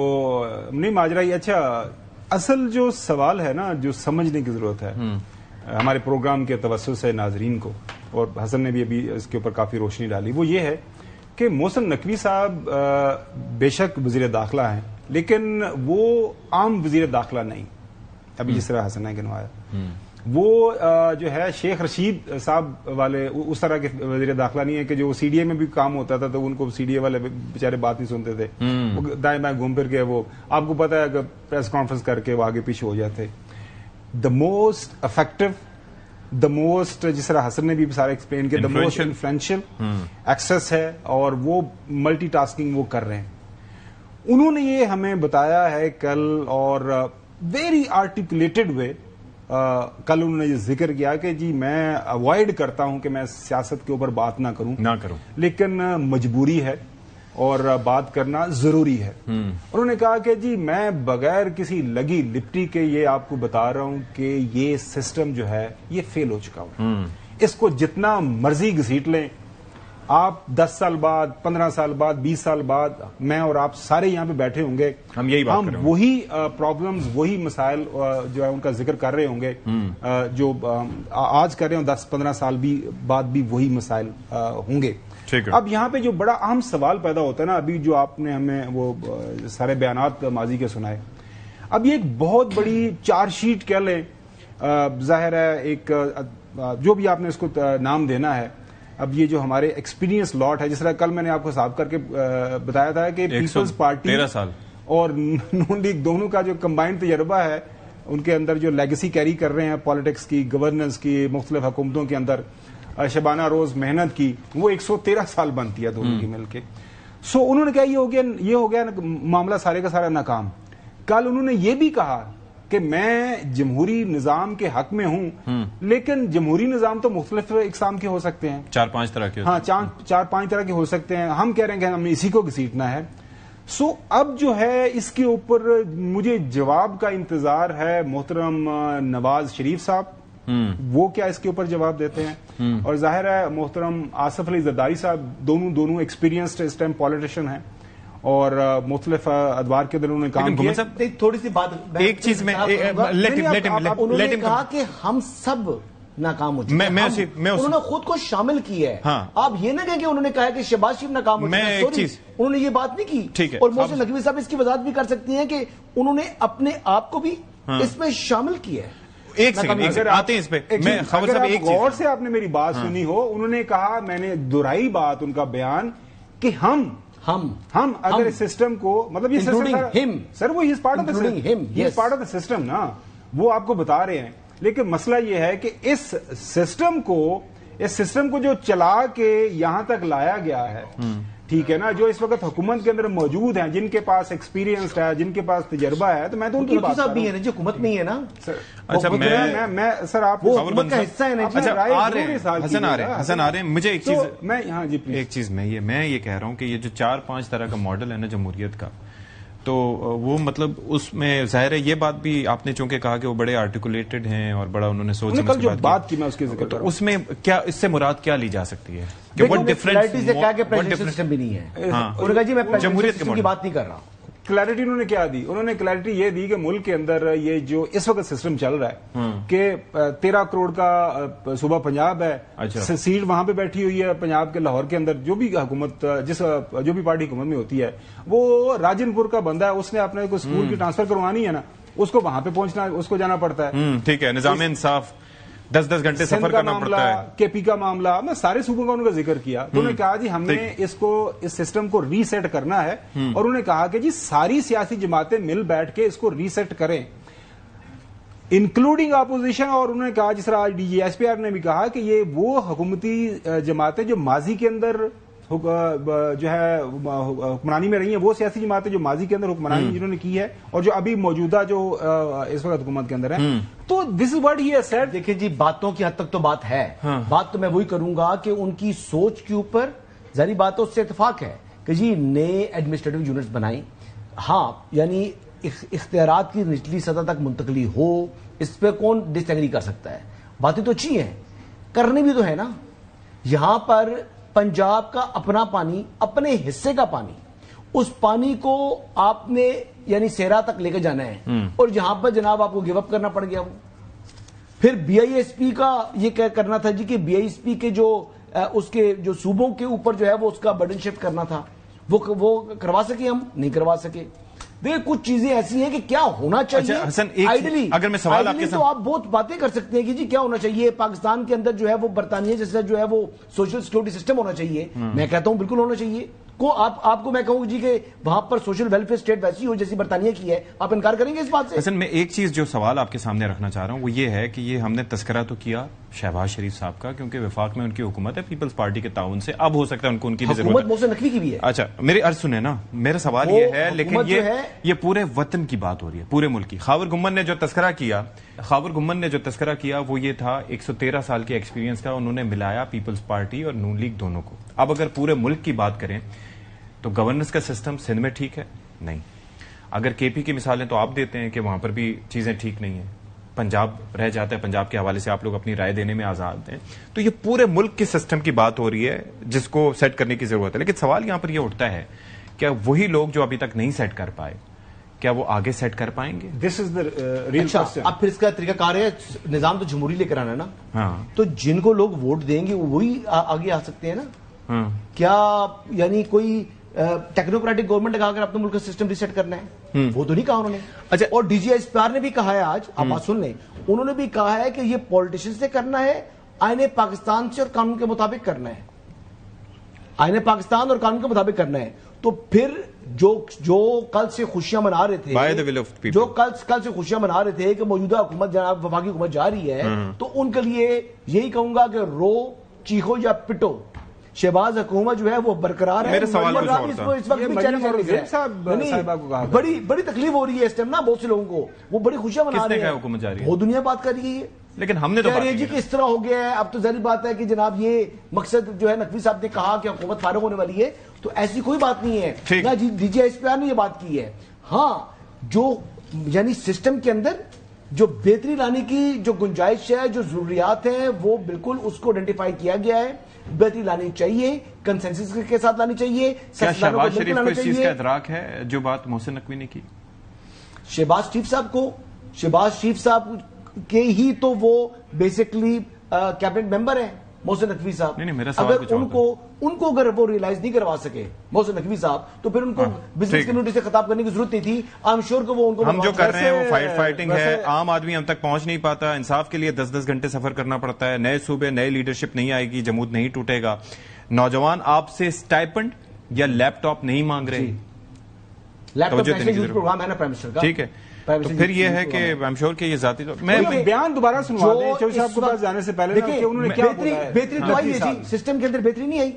[SPEAKER 4] نہیں ماجرا ہی۔ اچھا، اصل جو سوال ہے نا، جو سمجھنے کی ضرورت ہے ہمارے پروگرام کے توسط سے ناظرین کو، اور حسن نے بھی ابھی اس کے اوپر کافی روشنی ڈالی، وہ یہ ہے کہ محسن نقوی صاحب بے شک وزیر داخلہ ہیں، لیکن وہ عام وزیر داخلہ نہیں، ابھی جس طرح حسن نے گنوایا، وہ جو ہے شیخ رشید صاحب والے اس طرح کے وزیر داخلہ نہیں ہے کہ جو سی ڈی اے میں بھی کام ہوتا تھا تو ان کو سی ڈی اے والے بیچارے بات نہیں سنتے تھے، وہ دائیں بائیں گھوم پھر کے وہ آپ کو پتا ہے کہ پریس کانفرنس کر کے وہ آگے پیچھے ہو جاتے۔ The most effective, the most, جس طرح حسن نے بھی سارا ایکسپلین کیا، دا موسٹ انفلوئنشل ایکسس ہے، اور وہ ملٹی ٹاسکنگ وہ کر رہے ہیں۔ انہوں نے یہ ہمیں بتایا ہے کل، اور ویری آرٹیکولیٹڈ وے کل انہوں نے یہ ذکر کیا کہ جی میں اوائڈ کرتا ہوں کہ میں سیاست کے اوپر بات نہ کروں، لیکن مجبوری ہے اور بات کرنا ضروری ہے۔ انہوں نے کہا کہ جی میں بغیر کسی لگی لپٹی کے یہ آپ کو بتا رہا ہوں کہ یہ سسٹم جو ہے یہ فیل ہو چکا ہوا، اس کو جتنا مرضی گھسیٹ لیں آپ، 10 سال بعد، 15 سال بعد، 20 سال بعد میں اور آپ سارے یہاں پہ بیٹھے ہوں گے، ہم وہی پرابلمز، وہی مسائل جو ہے ان کا ذکر کر رہے ہوں گے جو آج کر رہے ہوں، 10-15 سال بعد بھی وہی مسائل ہوں گے۔ اب یہاں پہ جو بڑا اہم سوال پیدا ہوتا ہے نا، ابھی جو آپ نے ہمیں وہ سارے بیانات ماضی کے سنائے، اب یہ ایک بہت بڑی چارج شیٹ کہہ لیں، ظاہر ہے ایک جو بھی آپ نے اس کو نام دینا ہے، اب یہ جو ہمارے ایکسپیرینس لاٹ ہے، جس طرح کل میں نے آپ کو حساب کر کے بتایا تھا کہ پیپلز پارٹی
[SPEAKER 2] 13 سال اور
[SPEAKER 4] نون لیگ دونوں کا جو کمبائنڈ تجربہ ہے، ان کے اندر جو لیگیسی کیری کر رہے ہیں پالیٹکس کی، گورننس کی، مختلف حکومتوں کے اندر شبانہ روز محنت کی، وہ 113 سال بنتی ہے دونوں کی مل کے۔ سو انہوں نے کہا یہ ہو گیا معاملہ سارے کا سارا ناکام۔ کل انہوں نے یہ بھی کہا کہ میں جمہوری نظام کے حق میں ہوں، لیکن جمہوری نظام تو مختلف اقسام کے ہو سکتے ہیں،
[SPEAKER 2] 4-5 طرح کے،
[SPEAKER 4] ہاں 4-5 طرح کے ہو سکتے ہیں. ہم کہہ رہے ہیں کہ ہمیں اسی کو گھسیٹنا ہے. سو اب جو ہے اس کے اوپر مجھے جواب کا انتظار ہے محترم نواز شریف صاحب، وہ کیا اس کے اوپر جواب دیتے ہیں. اور ظاہر ہے محترم آصف علی زرداری صاحب دونوں ایکسپیرینسڈ اس ٹائم پالیٹیشین ہیں اور مختلف ادوار کے اندر انہوں نے کام کیا.
[SPEAKER 5] تھوڑی سی بات ایک چیز میں انہوں نے کہا کہ ہم سب ناکام ہو چکے ہیں، انہوں نے خود کو شامل کیا ہے. آپ یہ نہ کہیں کہ انہوں نے کہا کہ شہباز شریف ناکام ہو چکے ہیں، انہوں نے یہ بات نہیں کی. اور محسن نقوی صاحب اس کی وضاحت بھی کر سکتی ہیں کہ انہوں نے اپنے آپ کو بھی اس میں شامل کیا ہے.
[SPEAKER 2] ایک سیکنڈ آتے ہیں اس پہ.
[SPEAKER 4] غور سے آپ نے میری بات سنی ہو، انہوں نے کہا، میں نے دہرائی بات ان کا بیان کہ ہم اگر اس سسٹم کو، مطلب یہ سر وہ پارٹ آف دا سسٹم نا، وہ آپ کو بتا رہے ہیں. لیکن مسئلہ یہ ہے کہ اس سسٹم کو جو چلا کے یہاں تک لایا گیا ہے، ٹھیک ہے نا، جو اس وقت حکومت کے اندر موجود ہیں، جن کے پاس ایکسپیرینس ہے، جن کے پاس تجربہ ہے، تو میں تو ان کی بات
[SPEAKER 5] بھی ہے نا جو حکومت میں ہی ہے نا.
[SPEAKER 2] اچھا
[SPEAKER 4] میں سر آپ
[SPEAKER 5] حکومت کا حصہ ہے نا.
[SPEAKER 2] حسن آ رہے ہیں مجھے ایک چیز میں یہ کہہ رہا ہوں کہ یہ جو 4-5 طرح کا ماڈل ہے نا جمہوریت کا، تو وہ مطلب اس میں ظاہر ہے یہ بات بھی آپ نے چونکہ کہا کہ وہ بڑے آرٹیکولیٹڈ ہیں اور بڑا انہوں نے سوچ سمجھ کے
[SPEAKER 4] بات کی، میں اس کے ذکر
[SPEAKER 2] تو اس میں کیا اس سے مراد کیا لی جا سکتی ہے کہ
[SPEAKER 5] وہ ڈفرینس سے کہا کہ پریزیڈنشل سسٹم بھی نہیں ہے. انہوں نے کہا جی میں جمہوریت کی بات نہیں کر رہا.
[SPEAKER 4] کلیرٹی انہوں نے کیا دی؟ انہوں نے کلیرٹی یہ دی کہ ملک کے اندر یہ جو اس وقت سسٹم چل رہا ہے کہ 13 کروڑ کا صوبہ پنجاب ہے، سیٹ وہاں پہ بیٹھی ہوئی ہے پنجاب کے لاہور کے اندر، جو بھی حکومت جو بھی پارٹی حکومت میں ہوتی ہے وہ راجن پور کا بندہ ہے، اس نے اپنے کو اسکول کی ٹرانسفر کروانی ہے نا، اس کو وہاں پہ پہنچنا، اس کو جانا پڑتا ہے.
[SPEAKER 2] ٹھیک ہے، نظام انصاف 10 گھنٹے سفر کرنا پڑتا ہے.
[SPEAKER 4] کے پی کا معاملہ، میں سارے صوبوں کا ان کا ذکر کیا. تو انہوں نے کہا جی ہم نے اس سسٹم کو ری سیٹ کرنا ہے، اور انہوں نے کہا کہ جی ساری سیاسی جماعتیں مل بیٹھ کے اس کو ری سیٹ کریں، انکلوڈنگ اپوزیشن. اور انہوں نے کہا جس طرح D G S P R نے بھی کہا کہ یہ وہ حکومتی جماعتیں جو ماضی کے اندر جو ہے حکمرانی میں رہی ہیں، وہ سیاسی جماعتیں جو ماضی کے اندر حکمرانی جنہوں نے کی ہے اور جو ابھی موجودہ جو اس وقت حکومت کے اندر ہے، تو this is what he has said.
[SPEAKER 5] دیکھیں جی باتوں کی حد تک تو بات ہے، بات تو میں وہی کروں گا کہ ان کی سوچ کے اوپر ظاہری بات تو اس سے اتفاق ہے کہ جی نئے ایڈمنسٹریٹو یونٹس بنائیں، ہاں یعنی اختیارات کی نچلی سطح تک منتقلی ہو، اس پہ کون ڈس ایگری کر سکتا ہے. باتیں تو اچھی ہیں، کرنی بھی تو ہے نا. یہاں پر پنجاب کا اپنا پانی، اپنے حصے کا پانی، اس پانی کو آپ نے یعنی سیرا تک لے کے جانا ہے، اور جہاں پر جناب آپ کو گیو اپ کرنا پڑ گیا. وہ پھر بی آئی ایس پی کا یہ کرنا تھا جی کہ بی آئی ایس پی کے جو اس کے جو صوبوں کے اوپر جو ہے وہ اس کا برڈن شفٹ کرنا تھا، وہ کروا سکے، ہم نہیں کروا سکے. دیکھیں کچھ چیزیں ایسی ہیں کہ کیا ہونا چاہیے. آئیڈلی
[SPEAKER 2] اگر میں سوال آپ کے
[SPEAKER 5] تو آپ بہت باتیں کر سکتے ہیں کہ جی کیا ہونا چاہیے پاکستان کے اندر جو ہے وہ برطانیہ جیسا جو ہے وہ سوشل سیکورٹی سسٹم ہونا چاہیے. میں کہتا ہوں بالکل ہونا چاہیے. آپ کو میں کہوں جی کہ وہاں پر سوشل ویلفیئر اسٹیٹ ویسی ہو جیسی برطانیہ کی ہے، آپ انکار کریں گے اس بات سے؟
[SPEAKER 2] حسن میں ایک چیز جو سوال آپ کے سامنے رکھنا چاہ رہا ہوں وہ یہ ہے کہ یہ ہم نے تذکرہ تو کیا شہباز شریف صاحب کا، کیونکہ وفاق میں ان کی حکومت ہے پیپلز پارٹی کے تعاون سے، اب ہو سکتا ہے ان کی بھی ضرورت ہے.
[SPEAKER 5] حکومت محسن نقوی کی بھی ہے.
[SPEAKER 2] اچھا میری عرض سنیں نا، میرا سوال یہ ہے لیکن یہ پورے وطن کی بات ہو رہی ہے، پورے ملک کی. خاور گمن نے جو تذکرہ کیا وہ یہ تھا 113 سال کے ایکسپیرینس کا، انہوں نے ملایا پیپلز پارٹی اور نون لیگ دونوں کو. اب اگر پورے ملک کی بات کریں تو گورننس کا سسٹم سندھ میں ٹھیک ہے نہیں. اگر کے پی کی مثالیں تو آپ دیتے ہیں کہ وہاں پر بھی چیزیں ٹھیک نہیں ہیں، پنجاب رہ جاتا ہے، پنجاب کے حوالے سے آپ لوگ اپنی رائے دینے میں آزاد ہیں. تو یہ پورے ملک کے سسٹم کی بات ہو رہی ہے جس کو سیٹ کرنے کی ضرورت ہے. لیکن سوال یہاں پر یہ اٹھتا ہے کیا وہی لوگ جو ابھی تک نہیں سیٹ کر پائے کیا وہ آگے سیٹ کر پائیں گے؟
[SPEAKER 4] دس از دا ریل کوسچن.
[SPEAKER 5] اب پھر اس کا طریقہ کار ہے نظام تو جمہوری لے کر آنا ہے نا. ہاں تو جن کو لوگ ووٹ دیں گے وہی آگے آ سکتے ہیں نا. کیا یعنی کوئی ٹیکنوکریٹک گورنمنٹ لگا کر اپنے ملک کا سسٹم ریسیٹ کرنا ہے؟ وہ تو نہیں کہا انہوں نے.
[SPEAKER 2] اچھا
[SPEAKER 5] اور D G S P R نے بھی کہا ہے، آج آپ بات سن لیں، انہوں نے بھی کہا ہے کہ یہ پولیٹیشین سے کرنا ہے، آئین پاکستان سے اور قانون کے مطابق کرنا ہے، آئین پاکستان اور قانون کے مطابق کرنا ہے. تو پھر جو کل سے خوشیاں منا رہے تھے، جو کل سے خوشیاں منا رہے تھے کہ موجودہ حکومت جناب وفاقی حکومت جا رہی ہے، تو ان کے لیے یہی کہوں گا کہ رو چیخو یا پٹو. شہباز حکومت جو ہے وہ برقرار ہے.
[SPEAKER 2] میرے سوال کچھ اور تھا.
[SPEAKER 5] اس وقت بھی بڑی تکلیف ہو رہی ہے اس ٹائم نا بہت سے لوگوں کو, وہ بڑی خوشیاں منا رہے ہیں,
[SPEAKER 2] حکومت جاری ہے,
[SPEAKER 5] وہ دنیا بات کر رہی ہے,
[SPEAKER 2] لیکن ہم نے تو
[SPEAKER 5] کہہ رہی ہے جی کہ اس طرح ہو گیا ہے. اب تو ظاہر بات ہے کہ جناب یہ مقصد جو ہے نقوی صاحب نے کہا کہ حکومت فارغ ہونے والی ہے, تو ایسی کوئی بات نہیں ہے نا. D G S P R نے یہ بات کی ہے. ہاں جو یعنی سسٹم کے اندر جو بہتری لانے کی جو گنجائش ہے, جو ضروریات ہیں, وہ بالکل اس کو آئیڈینٹیفائی کیا گیا ہے. بہتری لانی چاہیے, کنسنسس کے ساتھ لانی چاہیے.
[SPEAKER 2] کیا شہباز شریف کو اس چیز کا ادراک ہے جو بات محسن نقوی نے کی؟
[SPEAKER 5] شہباز شریف صاحب کے ہی تو وہ بیسکلی کیبنٹ ممبر ہیں محسن نقوی صاحب. اگر ان کو اگر وہ ریئلائز نہیں کروا سکے محسن نقوی صاحب, تو پھر ان کو بزنس کمیونٹی سے خطاب کرنے کی ضرورت نہیں تھی. آئی ایم شیور کہ وہ ان کو
[SPEAKER 2] ہم جو کر رہے ہیں وہ فائٹنگ ہے. عام آدمی ہم تک پہنچ نہیں پاتا, انصاف کے لیے 10-10 گھنٹے سفر کرنا پڑتا ہے. نئے صوبے, نئے لیڈرشپ نہیں آئے گی, جمود نہیں ٹوٹے گا. نوجوان آپ سے اسٹائپنڈ یا لیپ ٹاپ نہیں مانگ رہے.
[SPEAKER 5] لیپ ٹاپ یوتھ پروگرام ہے نا پرائم منسٹر کا,
[SPEAKER 2] ٹھیک ہے. تو پھر یہ ہے کہ آئی ایم شیور کہ یہ ذاتی طور
[SPEAKER 4] میں بیان دوبارہ سنوا دیں چودھری صاحب کو پاس جانے سے پہلے کہ انہوں نے کیا بولا ہے.
[SPEAKER 5] بہتری تو آئی ہے جی, سسٹم کے اندر بہتری نہیں آئی.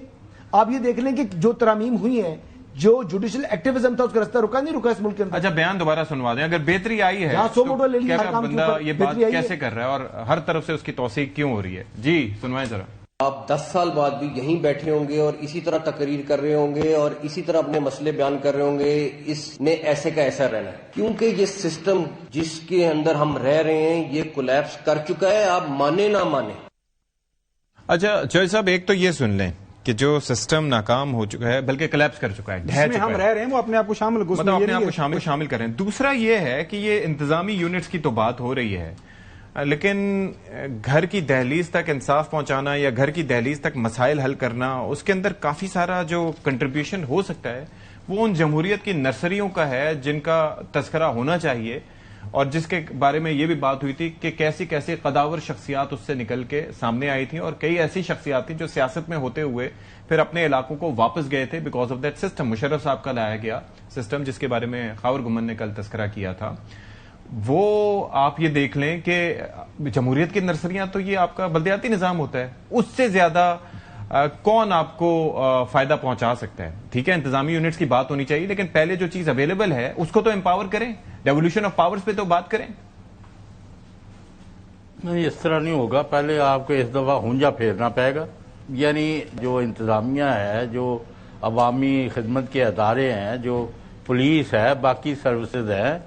[SPEAKER 5] آپ یہ دیکھ لیں کہ جو ترامیم ہوئی ہیں, جو جوڈیشل ایکٹیویزم تھا, اس کا رستہ رکا نہیں رکا اس ملک کے اندر.
[SPEAKER 2] اچھا بیان دوبارہ سنوا دیں. اگر بہتری آئی ہے
[SPEAKER 5] تو کیا
[SPEAKER 2] بندہ یہ بات کیسے کر رہا ہے اور ہر طرف سے اس کی توثیق کیوں ہو رہی ہے؟ جی سنوائیں ذرا.
[SPEAKER 3] آپ 10 سال بعد بھی یہیں بیٹھے ہوں گے اور اسی طرح تقریر کر رہے ہوں گے اور اسی طرح اپنے مسئلے بیان کر رہے ہوں گے. اس نے ایسے کا ایسا رہنا ہے, کیونکہ یہ سسٹم جس کے اندر ہم رہ رہے ہیں یہ کولیپس کر چکا ہے, آپ مانے نہ مانے.
[SPEAKER 2] اچھا چوہدری صاحب, ایک تو یہ سن لیں کہ جو سسٹم ناکام ہو چکا ہے, بلکہ کولیپس کر چکا ہے,
[SPEAKER 4] جس میں ہم رہ رہے ہیں وہ اپنے آپ کو شامل
[SPEAKER 2] اپنے آپ کو شامل کریں. دوسرا یہ ہے کہ یہ انتظامی یونٹس کی تو بات ہو رہی ہے, لیکن گھر کی دہلیز تک انصاف پہنچانا یا گھر کی دہلیز تک مسائل حل کرنا, اس کے اندر کافی سارا جو کنٹریبیوشن ہو سکتا ہے وہ ان جمہوریت کی نرسریوں کا ہے جن کا تذکرہ ہونا چاہیے, اور جس کے بارے میں یہ بھی بات ہوئی تھی کہ کیسی کیسی قداور شخصیات اس سے نکل کے سامنے آئی تھیں, اور کئی ایسی شخصیات تھیں جو سیاست میں ہوتے ہوئے پھر اپنے علاقوں کو واپس گئے تھے because of that system. Musharraf صاحب کا لایا گیا سسٹم جس کے بارے میں خاور گمن نے کل تذکرہ کیا تھا, وہ آپ یہ دیکھ لیں کہ جمہوریت کی نرسریاں تو یہ آپ کا بلدیاتی نظام ہوتا ہے, اس سے زیادہ کون آپ کو فائدہ پہنچا سکتا ہے. ٹھیک ہے انتظامی یونٹس کی بات ہونی چاہیے, لیکن پہلے جو چیز اویلیبل ہے اس کو تو امپاور کریں, ڈیولیوشن آف پاورز پہ تو بات کریں.
[SPEAKER 6] نہیں اس طرح نہیں ہوگا, پہلے آپ کو اس دفعہ ہنجا پھیرنا پڑے گا. یعنی جو انتظامیہ ہے, جو عوامی خدمت کے ادارے ہیں, جو پولیس ہے, باقی سروسز ہیں,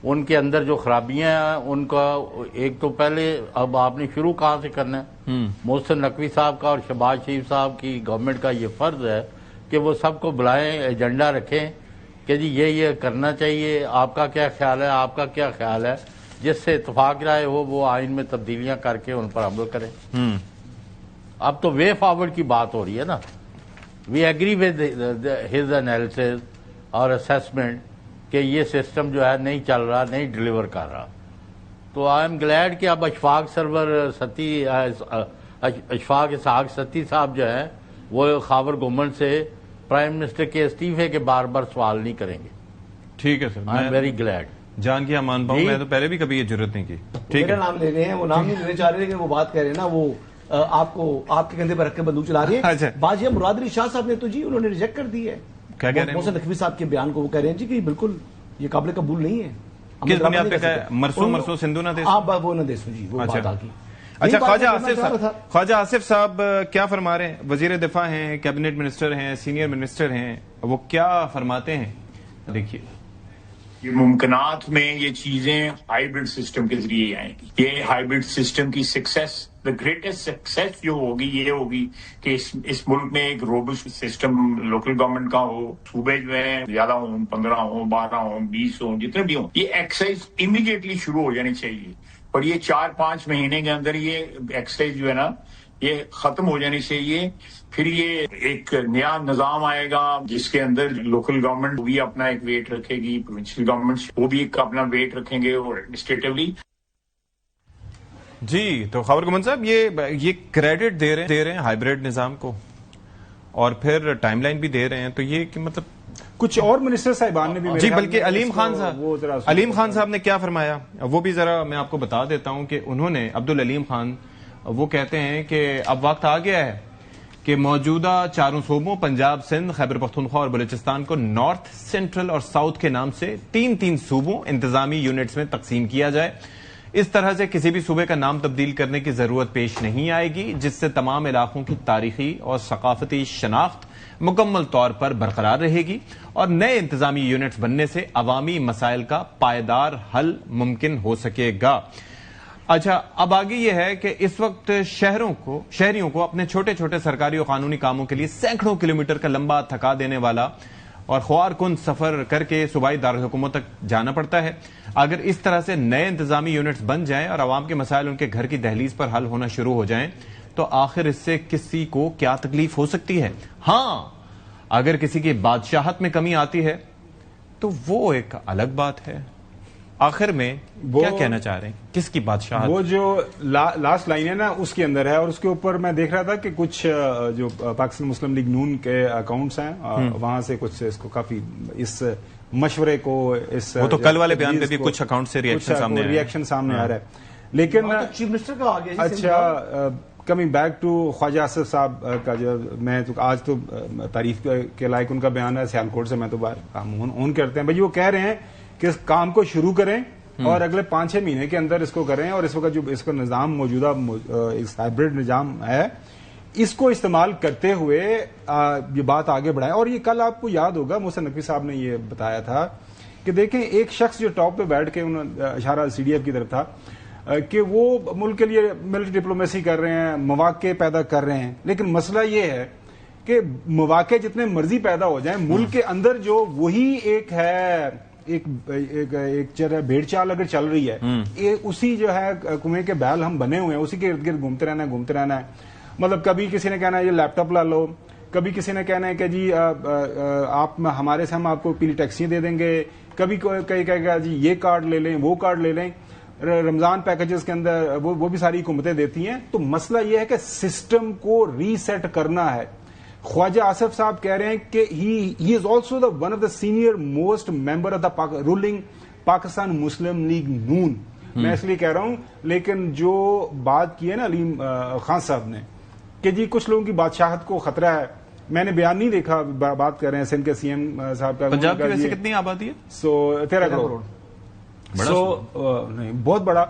[SPEAKER 6] ان کے اندر جو خرابیاں ہیں ان کا ایک تو پہلے اب آپ نے شروع کہاں سے کرنا ہے. محسن نقوی صاحب کا اور شہباز شریف صاحب کی گورنمنٹ کا یہ فرض ہے کہ وہ سب کو بلائیں, ایجنڈا رکھیں کہ جی یہ کرنا چاہیے, آپ کا کیا خیال ہے, آپ کا کیا خیال ہے, جس سے اتفاق رائے ہو وہ آئین میں تبدیلیاں کر کے ان پر عمل کریں. اب تو وے فارورڈ کی بات ہو رہی ہے نا. We agree with his analysis اور اسیسمنٹ کہ یہ سسٹم جو ہے نہیں چل رہا, نہیں ڈلیور کر رہا. تو آئی ایم گلیڈ کہ اب اشفاق اسحاق ستی صاحب جو ہے وہ خاور گورنمنٹ سے پرائم منسٹر کے استعفے کے بار بار سوال نہیں کریں گے.
[SPEAKER 2] ٹھیک ہے سر,
[SPEAKER 6] آئی ایم ویری گلیڈ.
[SPEAKER 2] جان کی مان پاؤں, میں تو پہلے بھی کبھی یہ ضرورت نہیں کی. ٹھیک ہے
[SPEAKER 5] نام لے رہے ہیں, وہ نام نہیں لینے چاہ رہے, لیکن وہ بات کہہ رہے ہیں نا, وہ آپ کو آپ کے کندھے پر رکھ کے بندوق چلا رہی ہے. بات یہ مراد علی شاہ صاحب نے تو جی انہوں نے ریجیکٹ کر دی ہے محسن نقوی صاحب کے بیان کو. وہ کہہ رہے ہیں جی کہ بالکل یہ قابل قبول نہیں ہے.
[SPEAKER 2] کس بنیاد پہ مرسو سندھو نہ دیسو,
[SPEAKER 5] آپ وہ نہ دیسو جی, وہ بات آگی.
[SPEAKER 2] اچھا خواجہ آصف صاحب کیا فرما رہے ہیں؟ وزیر دفاع ہیں, کیبنٹ منسٹر ہیں, سینئر منسٹر ہیں, وہ کیا فرماتے ہیں دیکھیے.
[SPEAKER 11] یہ ممکنات میں یہ چیزیں ہائیبرڈ سسٹم کے ذریعے آئیں گی. یہ ہائیبرڈ سسٹم کی سکسیس, دا گریٹسٹ سکسیس جو ہوگی یہ ہوگی کہ اس ملک میں ایک روبسٹ سسٹم لوکل گورنمنٹ کا ہو. صوبے جو ہے زیادہ ہوں, 15 ہوں, 12 ہوں, 20 ہوں, جتنے بھی ہوں, یہ ایکسرسائز امیڈیٹلی شروع ہو جانی چاہیے. اور یہ 4-5 مہینے کے اندر یہ ایکسرسائز جو ہے نا یہ ختم ہو جانی چاہیے. پھر یہ ایک نیا نظام آئے گا جس کے اندر لوکل گورنمنٹ بھی اپنا ایک ویٹ رکھے گی, پروونشل گورنمنٹ وہ بھی ایک اپنا ویٹ رکھیں گے, اور ایڈمنسٹریٹولی.
[SPEAKER 2] جی تو خاور گمن صاحب یہ کریڈٹ دے رہے ہیں ہائیبریڈ نظام کو, اور پھر ٹائم لائن بھی دے رہے ہیں, تو یہ کہ مطلب
[SPEAKER 4] کچھ اور منسٹر صاحبان نے بھی
[SPEAKER 2] جی, بلکہ علیم خان صاحب نے کیا فرمایا وہ بھی ذرا میں آپ کو بتا دیتا ہوں کہ انہوں نے, عبدالعلیم خان, وہ کہتے ہیں کہ اب وقت آ گیا ہے کہ موجودہ چاروں صوبوں پنجاب، سندھ، خیبر پختونخوا اور بلوچستان کو نارتھ، سینٹرل اور ساؤتھ کے نام سے 3 صوبوں انتظامی یونٹس میں تقسیم کیا جائے۔ اس طرح سے کسی بھی صوبے کا نام تبدیل کرنے کی ضرورت پیش نہیں آئے گی، جس سے تمام علاقوں کی تاریخی اور ثقافتی شناخت مکمل طور پر برقرار رہے گی اور نئے انتظامی یونٹس بننے سے عوامی مسائل کا پائیدار حل ممکن ہو سکے گا۔ اچھا، اب آگے یہ ہے کہ اس وقت شہریوں کو اپنے چھوٹے چھوٹے سرکاری اور قانونی کاموں کے لیے سینکڑوں کلومیٹر کا لمبا تھکا دینے والا اور خوار کن سفر کر کے صوبائی دارالحکومت تک جانا پڑتا ہے۔ اگر اس طرح سے نئے انتظامی یونٹس بن جائیں اور عوام کے مسائل ان کے گھر کی دہلیز پر حل ہونا شروع ہو جائیں تو آخر اس سے کسی کو کیا تکلیف ہو سکتی ہے؟ ہاں، اگر کسی کی بادشاہت میں کمی آتی ہے تو وہ ایک الگ بات ہے۔ آخر میں کیا کہنا چاہ رہے ہیں؟ کس کی بادشاہت؟
[SPEAKER 4] وہ جو لاسٹ لائن ہے نا اس کے اندر ہے، اور اس کے اوپر میں دیکھ رہا تھا کہ کچھ جو پاکستان مسلم لیگ نون کے اکاؤنٹس ہیں وہاں سے کچھ اس کو کافی اس مشورے کو اس
[SPEAKER 2] وہ تو کل والے بیان پہ بھی کچھ اکاؤنٹ سے
[SPEAKER 4] ریئیکشن سامنے آ رہا ہے، لیکن
[SPEAKER 5] چیف منسٹر کا آ گیا۔
[SPEAKER 4] اچھا، کمنگ بیک ٹو خواجہ آصف صاحب کا جو میں آج تو تعریف کے لائق ان کا بیان ہے سیالکوٹ سے، میں تو اون کرتے ہیں بھائی، وہ کہہ رہے ہیں کہ اس کام کو شروع کریں اور اگلے 5-6 مہینے کے اندر اس کو کریں، اور اس وقت جو اس کا نظام موجودہ ہائبرڈ نظام ہے اس کو استعمال کرتے ہوئے یہ بات آگے بڑھائیں۔ اور یہ کل آپ کو یاد ہوگا محسن نقوی صاحب نے یہ بتایا تھا کہ دیکھیں ایک شخص جو ٹاپ پہ بیٹھ کے اشارہ سی ڈی ایف کی طرف تھا کہ وہ ملک کے لیے ملٹری ڈپلومیسی کر رہے ہیں، مواقع پیدا کر رہے ہیں، لیکن مسئلہ یہ ہے کہ مواقع جتنے مرضی پیدا ہو جائیں ملک کے اندر جو وہی ایک ہے ایک بھیڑ چال اگر چل رہی ہے، اسی جو ہے کنویں کے بیل ہم بنے ہوئے ہیں، اسی کے ارد گرد گھومتے رہنا ہے۔ مطلب کبھی کسی نے کہنا ہے یہ لیپ ٹاپ لا لو، کبھی کسی نے کہنا ہے کہ جی آپ ہمارے سے ہم آپ کو پیلی ٹیکسیاں دے دیں گے، کبھی کوئی کہے گا جی یہ کارڈ لے لیں، وہ کارڈ لے لیں، رمضان پیکجز کے اندر وہ بھی ساری حکومتیں دیتی ہیں۔ تو مسئلہ یہ ہے کہ سسٹم کو ری سیٹ کرنا ہے۔ خواجہ آصف صاحب کہہ رہے ہیں کہ he is also the one of the senior most member of the ruling Pakistan Muslim League Noon, میں اس لیے کہہ رہا ہوں، لیکن جو بات کی ہے نا علیم خان صاحب نے کہ جی کچھ لوگوں کی بادشاہت کو خطرہ ہے، میں نے بیان نہیں دیکھا، بات کر رہے ہیں سندھ کے سی ایم صاحب کا۔
[SPEAKER 2] پنجاب کی ویسے کتنی آبادی ہے؟
[SPEAKER 4] 13 کروڑ، نہیں بہت بڑا۔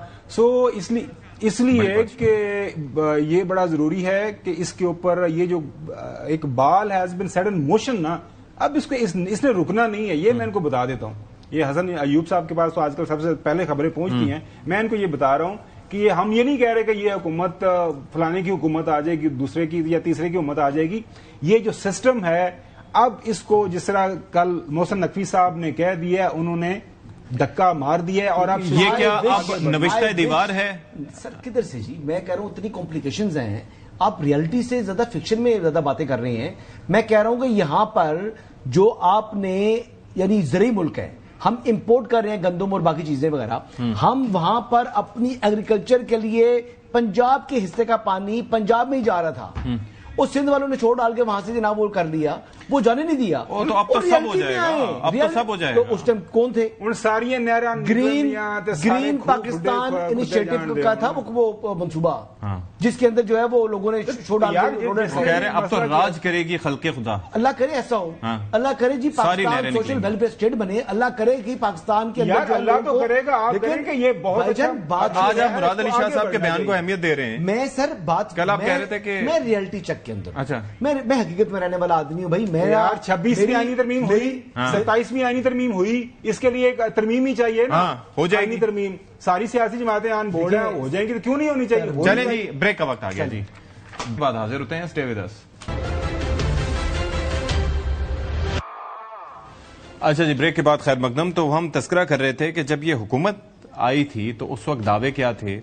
[SPEAKER 4] اس لیے کہ یہ بڑا ضروری ہے کہ اس کے اوپر یہ جو ایک ball has been set in motion نا، اب اس نے رکنا نہیں ہے۔ یہ میں ان کو بتا دیتا ہوں، یہ حسن ایوب صاحب کے پاس تو آج کل سب سے پہلے خبریں پہنچتی ہیں، میں ان کو یہ بتا رہا ہوں کہ ہم یہ نہیں کہہ رہے کہ یہ حکومت فلانے کی حکومت آ جائے گی، دوسرے کی یا تیسرے کی حکومت آ جائے گی۔ یہ جو سسٹم ہے اب اس کو جس طرح کل محسن نقوی صاحب نے کہہ دیا، انہوں نے دھکا مار دیا ہے، اور اب
[SPEAKER 2] یہ کیا اب نوشتہ دیوار ہے؟
[SPEAKER 5] سر کدھر سے جی، میں کہہ رہا ہوں اتنی کمپلیکیشنز ہیں، آپ ریئلٹی سے زیادہ فکشن میں زیادہ باتیں کر رہے ہیں۔ میں کہہ رہا ہوں کہ یہاں پر جو آپ نے یعنی زرعی ملک ہے، ہم امپورٹ کر رہے ہیں گندم اور باقی چیزیں وغیرہ، ہم وہاں پر اپنی ایگریکلچر کے لیے پنجاب کے حصے کا پانی پنجاب میں ہی جا رہا تھا، اس سندھ والوں نے چھوڑ ڈال کے وہاں سے جناب وہ کر لیا، وہ جانے نہیں دیا۔
[SPEAKER 2] تو اب تو سب ہو جائے گا، اب تو سب ہو جائے گا۔
[SPEAKER 5] تو اس ٹائم کون تھے؟
[SPEAKER 4] ان ساری
[SPEAKER 5] گرین پاکستان انیشیٹو کا تھا وہ منصوبہ، جس کے اندر جو ہے وہ لوگوں نے چھوڑ ڈال کے
[SPEAKER 2] اب تو راج کرے گی خلق خدا۔
[SPEAKER 5] اللہ کرے ایسا ہو، اللہ کرے جی پاکستان سوشل ویلفیئر اسٹیٹ بنے، اللہ کرے کہ پاکستان کے اندر
[SPEAKER 4] اللہ تو کرے گا، آپ کریں کہ یہ بہت
[SPEAKER 2] آج آپ مراد علی شاہ صاحب کے بیان کو اہمیت دے رہے ہیں۔
[SPEAKER 5] میں سر بات
[SPEAKER 2] کل آپ کہہ رہے تھے کہ
[SPEAKER 5] میں ریئلٹی چیک کے اندر،
[SPEAKER 2] اچھا
[SPEAKER 5] میں حقیقت میں رہنے والا آدمی ہوں بھائی۔ میں
[SPEAKER 4] 26ویں آئینی ترمیم ہوئی، 27ویں آئینی ترمیم ہوئی، اس کے لیے ایک ترمیم ہی چاہیے نا،
[SPEAKER 2] ہو جائے گی
[SPEAKER 4] ترمیم، ساری سیاسی جماعتیں آن بورڈ ہیں، ہو جائیں گی تو کیوں نہیں ہونی چاہیے۔
[SPEAKER 2] چلیں جی بریک کا وقت آ گیا جی، بعد حاضر ہوتے ہیں، اسٹے ود اس۔ اچھا جی، بریک کے بعد خیر مقدم، تو ہم تذکرہ کر رہے تھے کہ جب یہ حکومت آئی تھی تو اس وقت دعوے کیا تھے؟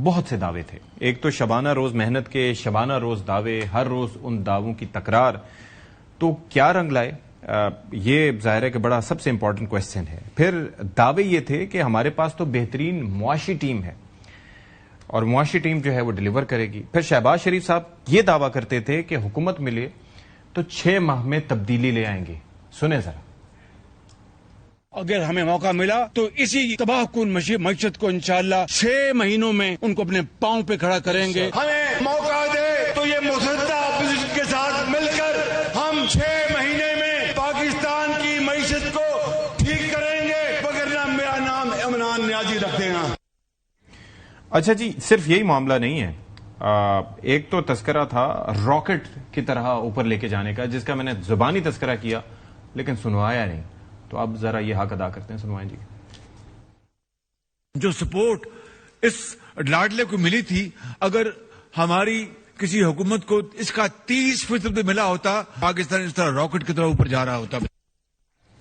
[SPEAKER 2] بہت سے دعوے تھے۔ ایک تو شبانہ روز محنت کے شبانہ روز دعوے، ہر روز ان دعووں کی تکرار، تو کیا رنگ لائے؟ یہ ظاہر ہے کہ بڑا سب سے امپورٹنٹ کوشچن ہے۔ پھر دعوے یہ تھے کہ ہمارے پاس تو بہترین معاشی ٹیم ہے اور معاشی ٹیم جو ہے وہ ڈیلیور کرے گی۔ پھر شہباز شریف صاحب یہ دعویٰ کرتے تھے کہ حکومت ملے تو 6 ماہ میں تبدیلی لے آئیں گے۔ سنیں ذرا۔
[SPEAKER 10] اگر ہمیں موقع ملا تو اسی تباہ کن معیشت کو انشاءاللہ 6 مہینوں میں ان کو اپنے پاؤں پہ کھڑا کریں گے۔
[SPEAKER 12] ہمیں موقع دے تو یہ مسدہ اپوزیشن کے
[SPEAKER 2] اچھا جی، صرف یہی معاملہ نہیں ہے، ایک تو تذکرہ تھا راکٹ کی طرح اوپر لے کے جانے کا، جس کا میں نے زبانی تذکرہ کیا لیکن سنوایا نہیں، تو اب ذرا یہ حق ادا کرتے ہیں، سنوائیں جی۔
[SPEAKER 10] جو سپورٹ اس لاڈلے کو ملی تھی، اگر ہماری کسی حکومت کو اس کا 30% بھی ملا ہوتا، پاکستان اس طرح راکٹ کی طرح اوپر جا رہا ہوتا۔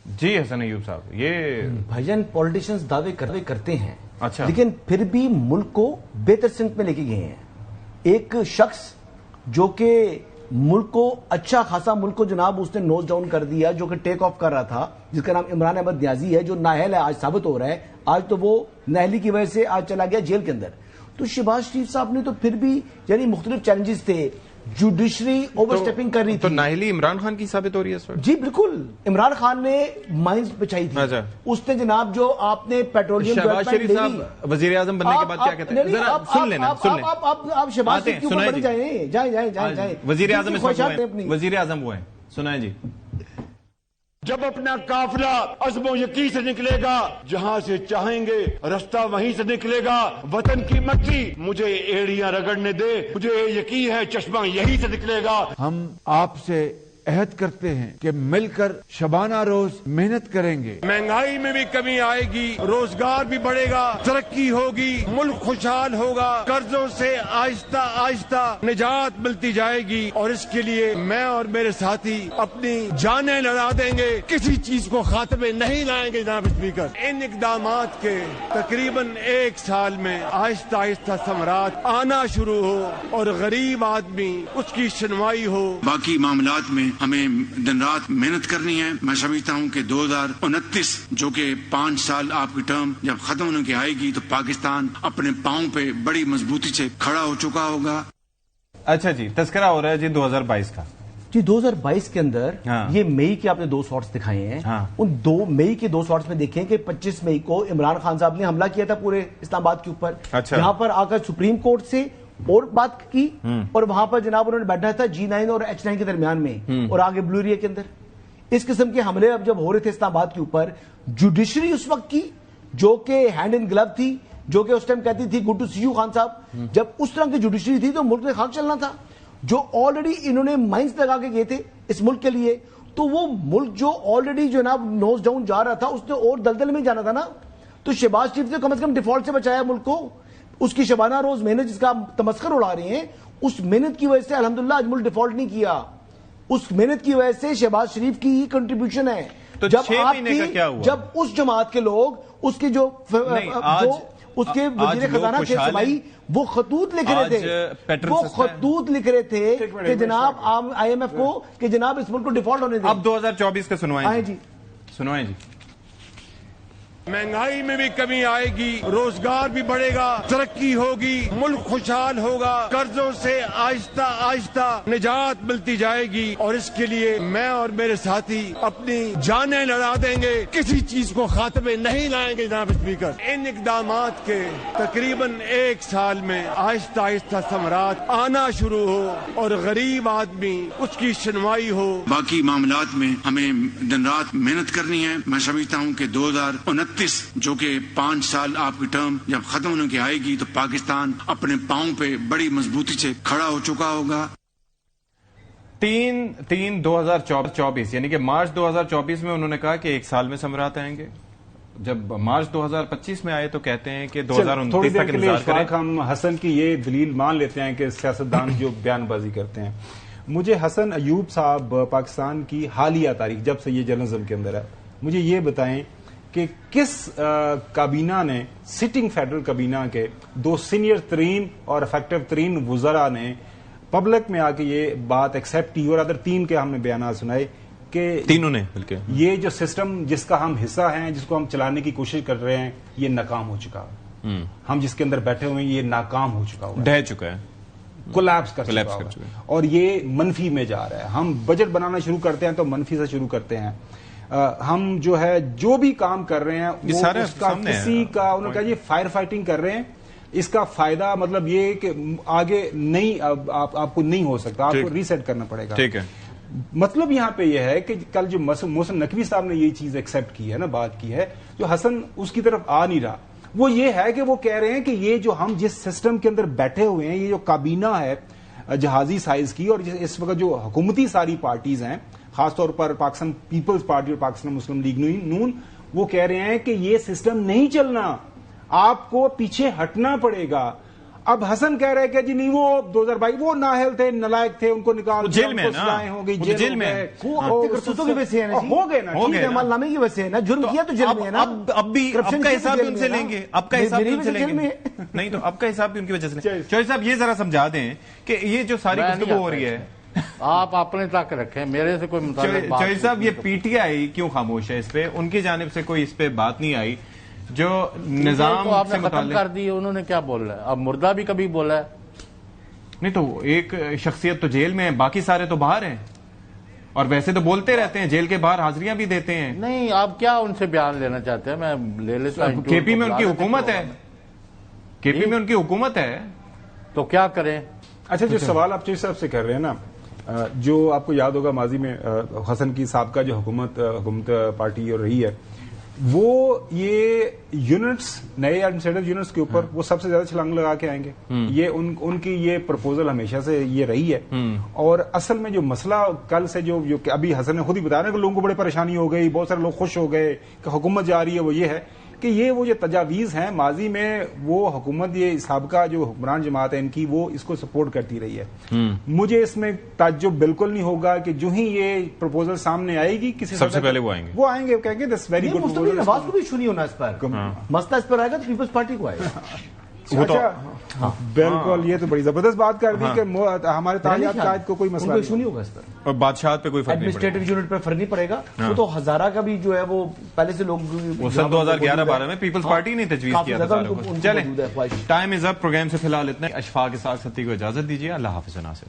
[SPEAKER 2] جی حسن ایوب صاحب، یہ
[SPEAKER 5] بھائی جان پولیٹیشنز دعوے کرتے ہیں،
[SPEAKER 2] اچھا،
[SPEAKER 5] لیکن پھر بھی ملک کو بہتر سمت میں لے کے گئے ہیں۔ ایک شخص جو کہ ملک کو اچھا خاصا ملک کو جناب اس نے نوز ڈاؤن کر دیا، جو کہ ٹیک آف کر رہا تھا، جس کا نام عمران احمد نیازی ہے، جو نااہل ہے، آج ثابت ہو رہا ہے، آج تو وہ نااہلی کی وجہ سے آج چلا گیا جیل کے اندر۔ تو شہباز شریف صاحب نے تو پھر بھی یعنی مختلف چیلنجز تھے، جوڈیشری اوور سٹیپنگ کر رہی تھی۔
[SPEAKER 2] تو نااہلی عمران خان کی ثابت ہو رہی ہے اس وقت؟
[SPEAKER 5] جی بالکل، عمران خان نے مائنز بچائی تھی، اس نے جناب جو آپ نے پیٹرولیم
[SPEAKER 2] شہباز شریف صاحب وزیر اعظم بننے کے بعد کیا کہتے ہیں؟ ذرا سن لینا،
[SPEAKER 5] آپ شہباز شریف کے اوپر جائیں،
[SPEAKER 2] وزیر اعظم وہ ہیں، سنائیں جی۔
[SPEAKER 12] جب اپنا قافلہ عزم و یقین سے نکلے گا، جہاں سے چاہیں گے رستہ وہیں سے نکلے گا، وطن کی مٹی مجھے ایڑیاں رگڑنے دے، مجھے یقین ہے چشمہ یہیں سے نکلے گا۔
[SPEAKER 10] ہم آپ سے عہد کرتے ہیں کہ مل کر شبانہ روز محنت کریں گے،
[SPEAKER 12] مہنگائی میں بھی کمی آئے گی، روزگار بھی بڑھے گا، ترقی ہوگی، ملک خوشحال ہوگا، قرضوں سے آہستہ آہستہ نجات ملتی جائے گی، اور اس کے لیے میں اور میرے ساتھی اپنی جانیں لڑا دیں گے، کسی چیز کو خاتمے نہیں لائیں گے۔ جناب اسپیکر، ان اقدامات کے تقریباً 1 سال میں آہستہ آہستہ ثمرات آنا شروع ہو اور غریب آدمی اس کی شنوائی ہو۔
[SPEAKER 10] باقی معاملات میں ہمیں دن رات محنت کرنی ہے۔ میں سمجھتا ہوں کہ 2029 جو کہ 5 سال آپ کی ٹرم جب ختم ہونے کی آئے گی، تو پاکستان اپنے پاؤں پہ بڑی مضبوطی سے کھڑا ہو چکا ہوگا۔
[SPEAKER 2] اچھا جی، تذکرہ ہو رہا ہے جی 2022 کا۔
[SPEAKER 5] جی 2022 کے اندر یہ مئی کے آپ نے 2 شارٹس دکھائے ہیں، ان 2 مئی کے 2 شارٹس میں دیکھیں کہ 25 مئی کو عمران خان صاحب نے حملہ کیا تھا پورے اسلام آباد کے اوپر، یہاں پر آ کر سپریم کورٹ سے اور بات کی، اور وہاں پر جناب انہوں نے بیٹھا تھا G9 اور H9 کے درمیان میں، اور آگے بلو ایریا کے اندر اس قسم کے حملے اب جب ہو رہے تھے اسلام آباد کے اوپر، جوڈیشری اس وقت کی جو کہ ہینڈ ان گلو تھی، جو کہ اس ٹائم کہتی تھی good to see you Khan Sahib, جب اس طرح کی جوڈیشری تھی تو ملک نے خاک چلنا تھا۔ جو آلریڈی انہوں نے مائنس لگا کے گئے تھے اس ملک کے لیے، تو وہ ملک جو آلریڈی جناب نوز ڈاؤن جا رہا تھا، اس نے اور دلدل میں جانا تھا نا۔ تو شہباز شریف نے کم از کم ڈیفالٹ سے بچایا ملک کو، اس کی شبانہ روز محنت جس کا تمسخر اڑا رہے ہیں، اس محنت کی وجہ سے الحمدللہ آج ملک ڈیفالٹ نہیں کیا، اس محنت کی وجہ سے شہباز شریف کی ہی کنٹریبیوشن ہے۔
[SPEAKER 2] تو
[SPEAKER 5] جب
[SPEAKER 2] 6 مہینے کا کیا ہوا؟
[SPEAKER 5] جب اس جماعت کے لوگ اس کے جو اس کے وزیر خزانہ تھے سبائی، وہ خطوط لکھ رہے تھے، کہ جناب IMF کو کہ جناب اس ملک کو ڈیفالٹ ہونے دیں۔
[SPEAKER 2] اب 2024 کا سنوائیں جی، سنوائیں جی۔
[SPEAKER 12] مہنگائی میں بھی کمی آئے گی، روزگار بھی بڑھے گا، ترقی ہوگی، ملک خوشحال ہوگا، قرضوں سے آہستہ آہستہ نجات ملتی جائے گی، اور اس کے لیے میں اور میرے ساتھی اپنی جانیں لڑا دیں گے، کسی چیز کو خاتمے نہیں لائیں گے۔ جناب اسپیکر، ان اقدامات کے تقریباً 1 سال میں آہستہ آہستہ ثمرات آنا شروع ہو اور غریب آدمی اس کی شنوائی ہو۔
[SPEAKER 10] باقی معاملات میں ہمیں دن رات محنت کرنی ہے۔ میں سمجھتا ہوں کہ 2029 جو کہ 5 سال آپ کی ٹرم جب ختم ہونے کی آئے گی، تو پاکستان اپنے پاؤں پہ بڑی مضبوطی سے کھڑا ہو چکا ہوگا۔
[SPEAKER 2] 3/3/2024 یعنی کہ مارچ 2024 میں انہوں نے کہا کہ 1 سال میں ثمرات آئیں گے، جب مارچ 2025 میں آئے تو کہتے ہیں کہ 2029 تک انتظار کریں۔
[SPEAKER 4] ہم حسن کی یہ دلیل مان لیتے ہیں کہ سیاستدان جو بیان بازی کرتے ہیں۔ مجھے حسن ایوب صاحب پاکستان کی حالیہ تاریخ جب سے یہ جرنلزم کے اندر ہے، مجھے یہ بتائیں کہ کس کابینہ نے، سٹنگ فیڈرل کابینہ کے 2 سینئر ترین اور افیکٹو ترین وزراء نے پبلک میں آ کے یہ بات ایکسیپٹ کی، اور ادر 3 کے ہم نے بیانات سنائے کہ
[SPEAKER 2] تینوں نے بلکہ
[SPEAKER 4] یہ جو سسٹم جس کا ہم حصہ ہیں، جس کو ہم چلانے کی کوشش کر رہے ہیں، یہ ناکام ہو چکا ہے۔ ہم جس کے اندر بیٹھے ہوئے ہیں یہ ناکام ہو چکا ہے،
[SPEAKER 2] ڈھہ چکا ہے،
[SPEAKER 4] کولیپس کر چکا ہے، اور یہ منفی میں جا رہا ہے۔ ہم بجٹ بنانا شروع کرتے ہیں تو منفی سے شروع کرتے ہیں۔ ہم جو ہے جو بھی کام کر رہے ہیں وہ اس کا کسی کا انہوں نے کہا یہ فائر فائٹنگ کر رہے ہیں، اس کا فائدہ مطلب یہ کہ آگے نہیں آپ کو نہیں ہو سکتا، آپ کو ریسیٹ کرنا پڑے گا۔
[SPEAKER 2] ٹھیک ہے،
[SPEAKER 4] مطلب یہاں پہ یہ ہے کہ کل جو محسن نقوی صاحب نے یہ چیز ایکسیپٹ کی ہے نا، بات کی ہے، جو حسن اس کی طرف آ نہیں رہا، وہ یہ ہے کہ وہ کہہ رہے ہیں کہ یہ جو ہم جس سسٹم کے اندر بیٹھے ہوئے ہیں، یہ جو کابینہ ہے جہازی سائز کی، اور اس وقت جو حکومتی ساری پارٹیز ہیں، خاص طور پر پاکستان پیپلز پارٹی اور پاکستان مسلم لیگ نون، وہ کہہ رہے ہیں کہ یہ سسٹم نہیں چلنا، آپ کو پیچھے ہٹنا پڑے گا. اب حسن کہہ رہے کہ جی نہیں، وہ 2022 وہ نااہل تھے، نالائق تھے، ان کو نکال
[SPEAKER 2] جیل میں
[SPEAKER 4] ہو گئی،
[SPEAKER 2] جیل میں
[SPEAKER 5] کرتوتوں کی وجہ سے ہو گئے نا، عمل نامے کی وجہ سے نا، جرم کیا تو جیل میں ہے نا.
[SPEAKER 2] اب بھی اب کا حساب بھی ان سے لیں گے، اب کا حساب بھی ان سے لیں گے. نہیں تو اب کا حساب بھی ان کی وجہ سے لیں گے. چوہدری صاحب یہ ذرا سمجھا دیں کہ یہ جو ساری گفتگو ہو رہی ہے،
[SPEAKER 6] آپ اپنے تک رکھیں، میرے سے کوئی متعلق.
[SPEAKER 2] چوہدری صاحب یہ پی ٹی آئی کیوں خاموش ہے اس پہ؟ ان کی جانب سے کوئی اس پہ بات نہیں آئی جو نظام
[SPEAKER 6] آپ
[SPEAKER 2] سے
[SPEAKER 6] نے ختم کر دی. انہوں نے کیا بولا ہے؟ اب مردہ بھی کبھی بولا ہے؟
[SPEAKER 2] نہیں تو ایک شخصیت تو جیل میں ہے، باقی سارے تو باہر ہیں، اور ویسے تو بولتے رہتے ہیں، جیل کے باہر حاضریاں بھی دیتے ہیں.
[SPEAKER 6] نہیں، آپ کیا ان سے بیان لینا چاہتے ہیں؟ میں لے لیتا ہوں.
[SPEAKER 2] کے پی میں ان کی حکومت ہے، کے پی میں ان کی حکومت ہے،
[SPEAKER 6] تو کیا کریں؟
[SPEAKER 4] اچھا، جو سوال آپ چیف صاحب سے کر رہے ہیں نا، جو آپ کو یاد ہوگا ماضی میں حسن کی سابقہ جو حکومت پارٹی اور رہی ہے، وہ یہ یونٹس، نئے ایڈمنسٹریٹو یونٹس کے اوپر وہ سب سے زیادہ چھلانگ لگا کے آئیں گے. یہ ان کی یہ پرپوزل ہمیشہ سے یہ رہی ہے. اور اصل میں جو مسئلہ کل سے جو ابھی حسن نے خود ہی بتایا نا کہ لوگوں کو بڑے پریشانی ہو گئی، بہت سارے لوگ خوش ہو گئے کہ حکومت جا رہی ہے، وہ یہ ہے کہ یہ وہ جو تجاویز ہیں ماضی میں، وہ حکومت یہ سابقہ جو حکمران جماعت ہے ان کی، وہ اس کو سپورٹ کرتی رہی ہے. مجھے اس میں تعجب بالکل نہیں ہوگا کہ جو ہی یہ پروپوزل سامنے آئے گی، کسی
[SPEAKER 2] سب سے پہلے وہ آئیں گے،
[SPEAKER 4] کہیں گے دس ویری گڈ.
[SPEAKER 5] مستقبل نواز کو بھی ایشو نہیں ہونا اس پر، مسئلہ اس پر آئے گا تو پیپلز پارٹی کو آئے گا.
[SPEAKER 4] بالکل، یہ تو بڑی زبردست بات کر دی کہ ہمارے تعلیمات قائد کو کوئی مسئلہ
[SPEAKER 5] نہیں ہوگا اس پر،
[SPEAKER 2] اور بادشاہت پہ کوئی فرق نہیں پڑے گا،
[SPEAKER 5] ایڈمنسٹریٹو یونٹ پہ فرق نہیں پڑے گا. وہ تو ہزارہ کا بھی جو ہے وہ پہلے سے لوگ
[SPEAKER 2] سن 2011-12 میں پیپلز پارٹی نے تجویز کیا تھا. چلیں، ٹائم از اپ. پروگرام سے فی الحال اتنا. اشفاق اسحاق ستی کو اجازت دیجیے. اللہ حافظ ناصر.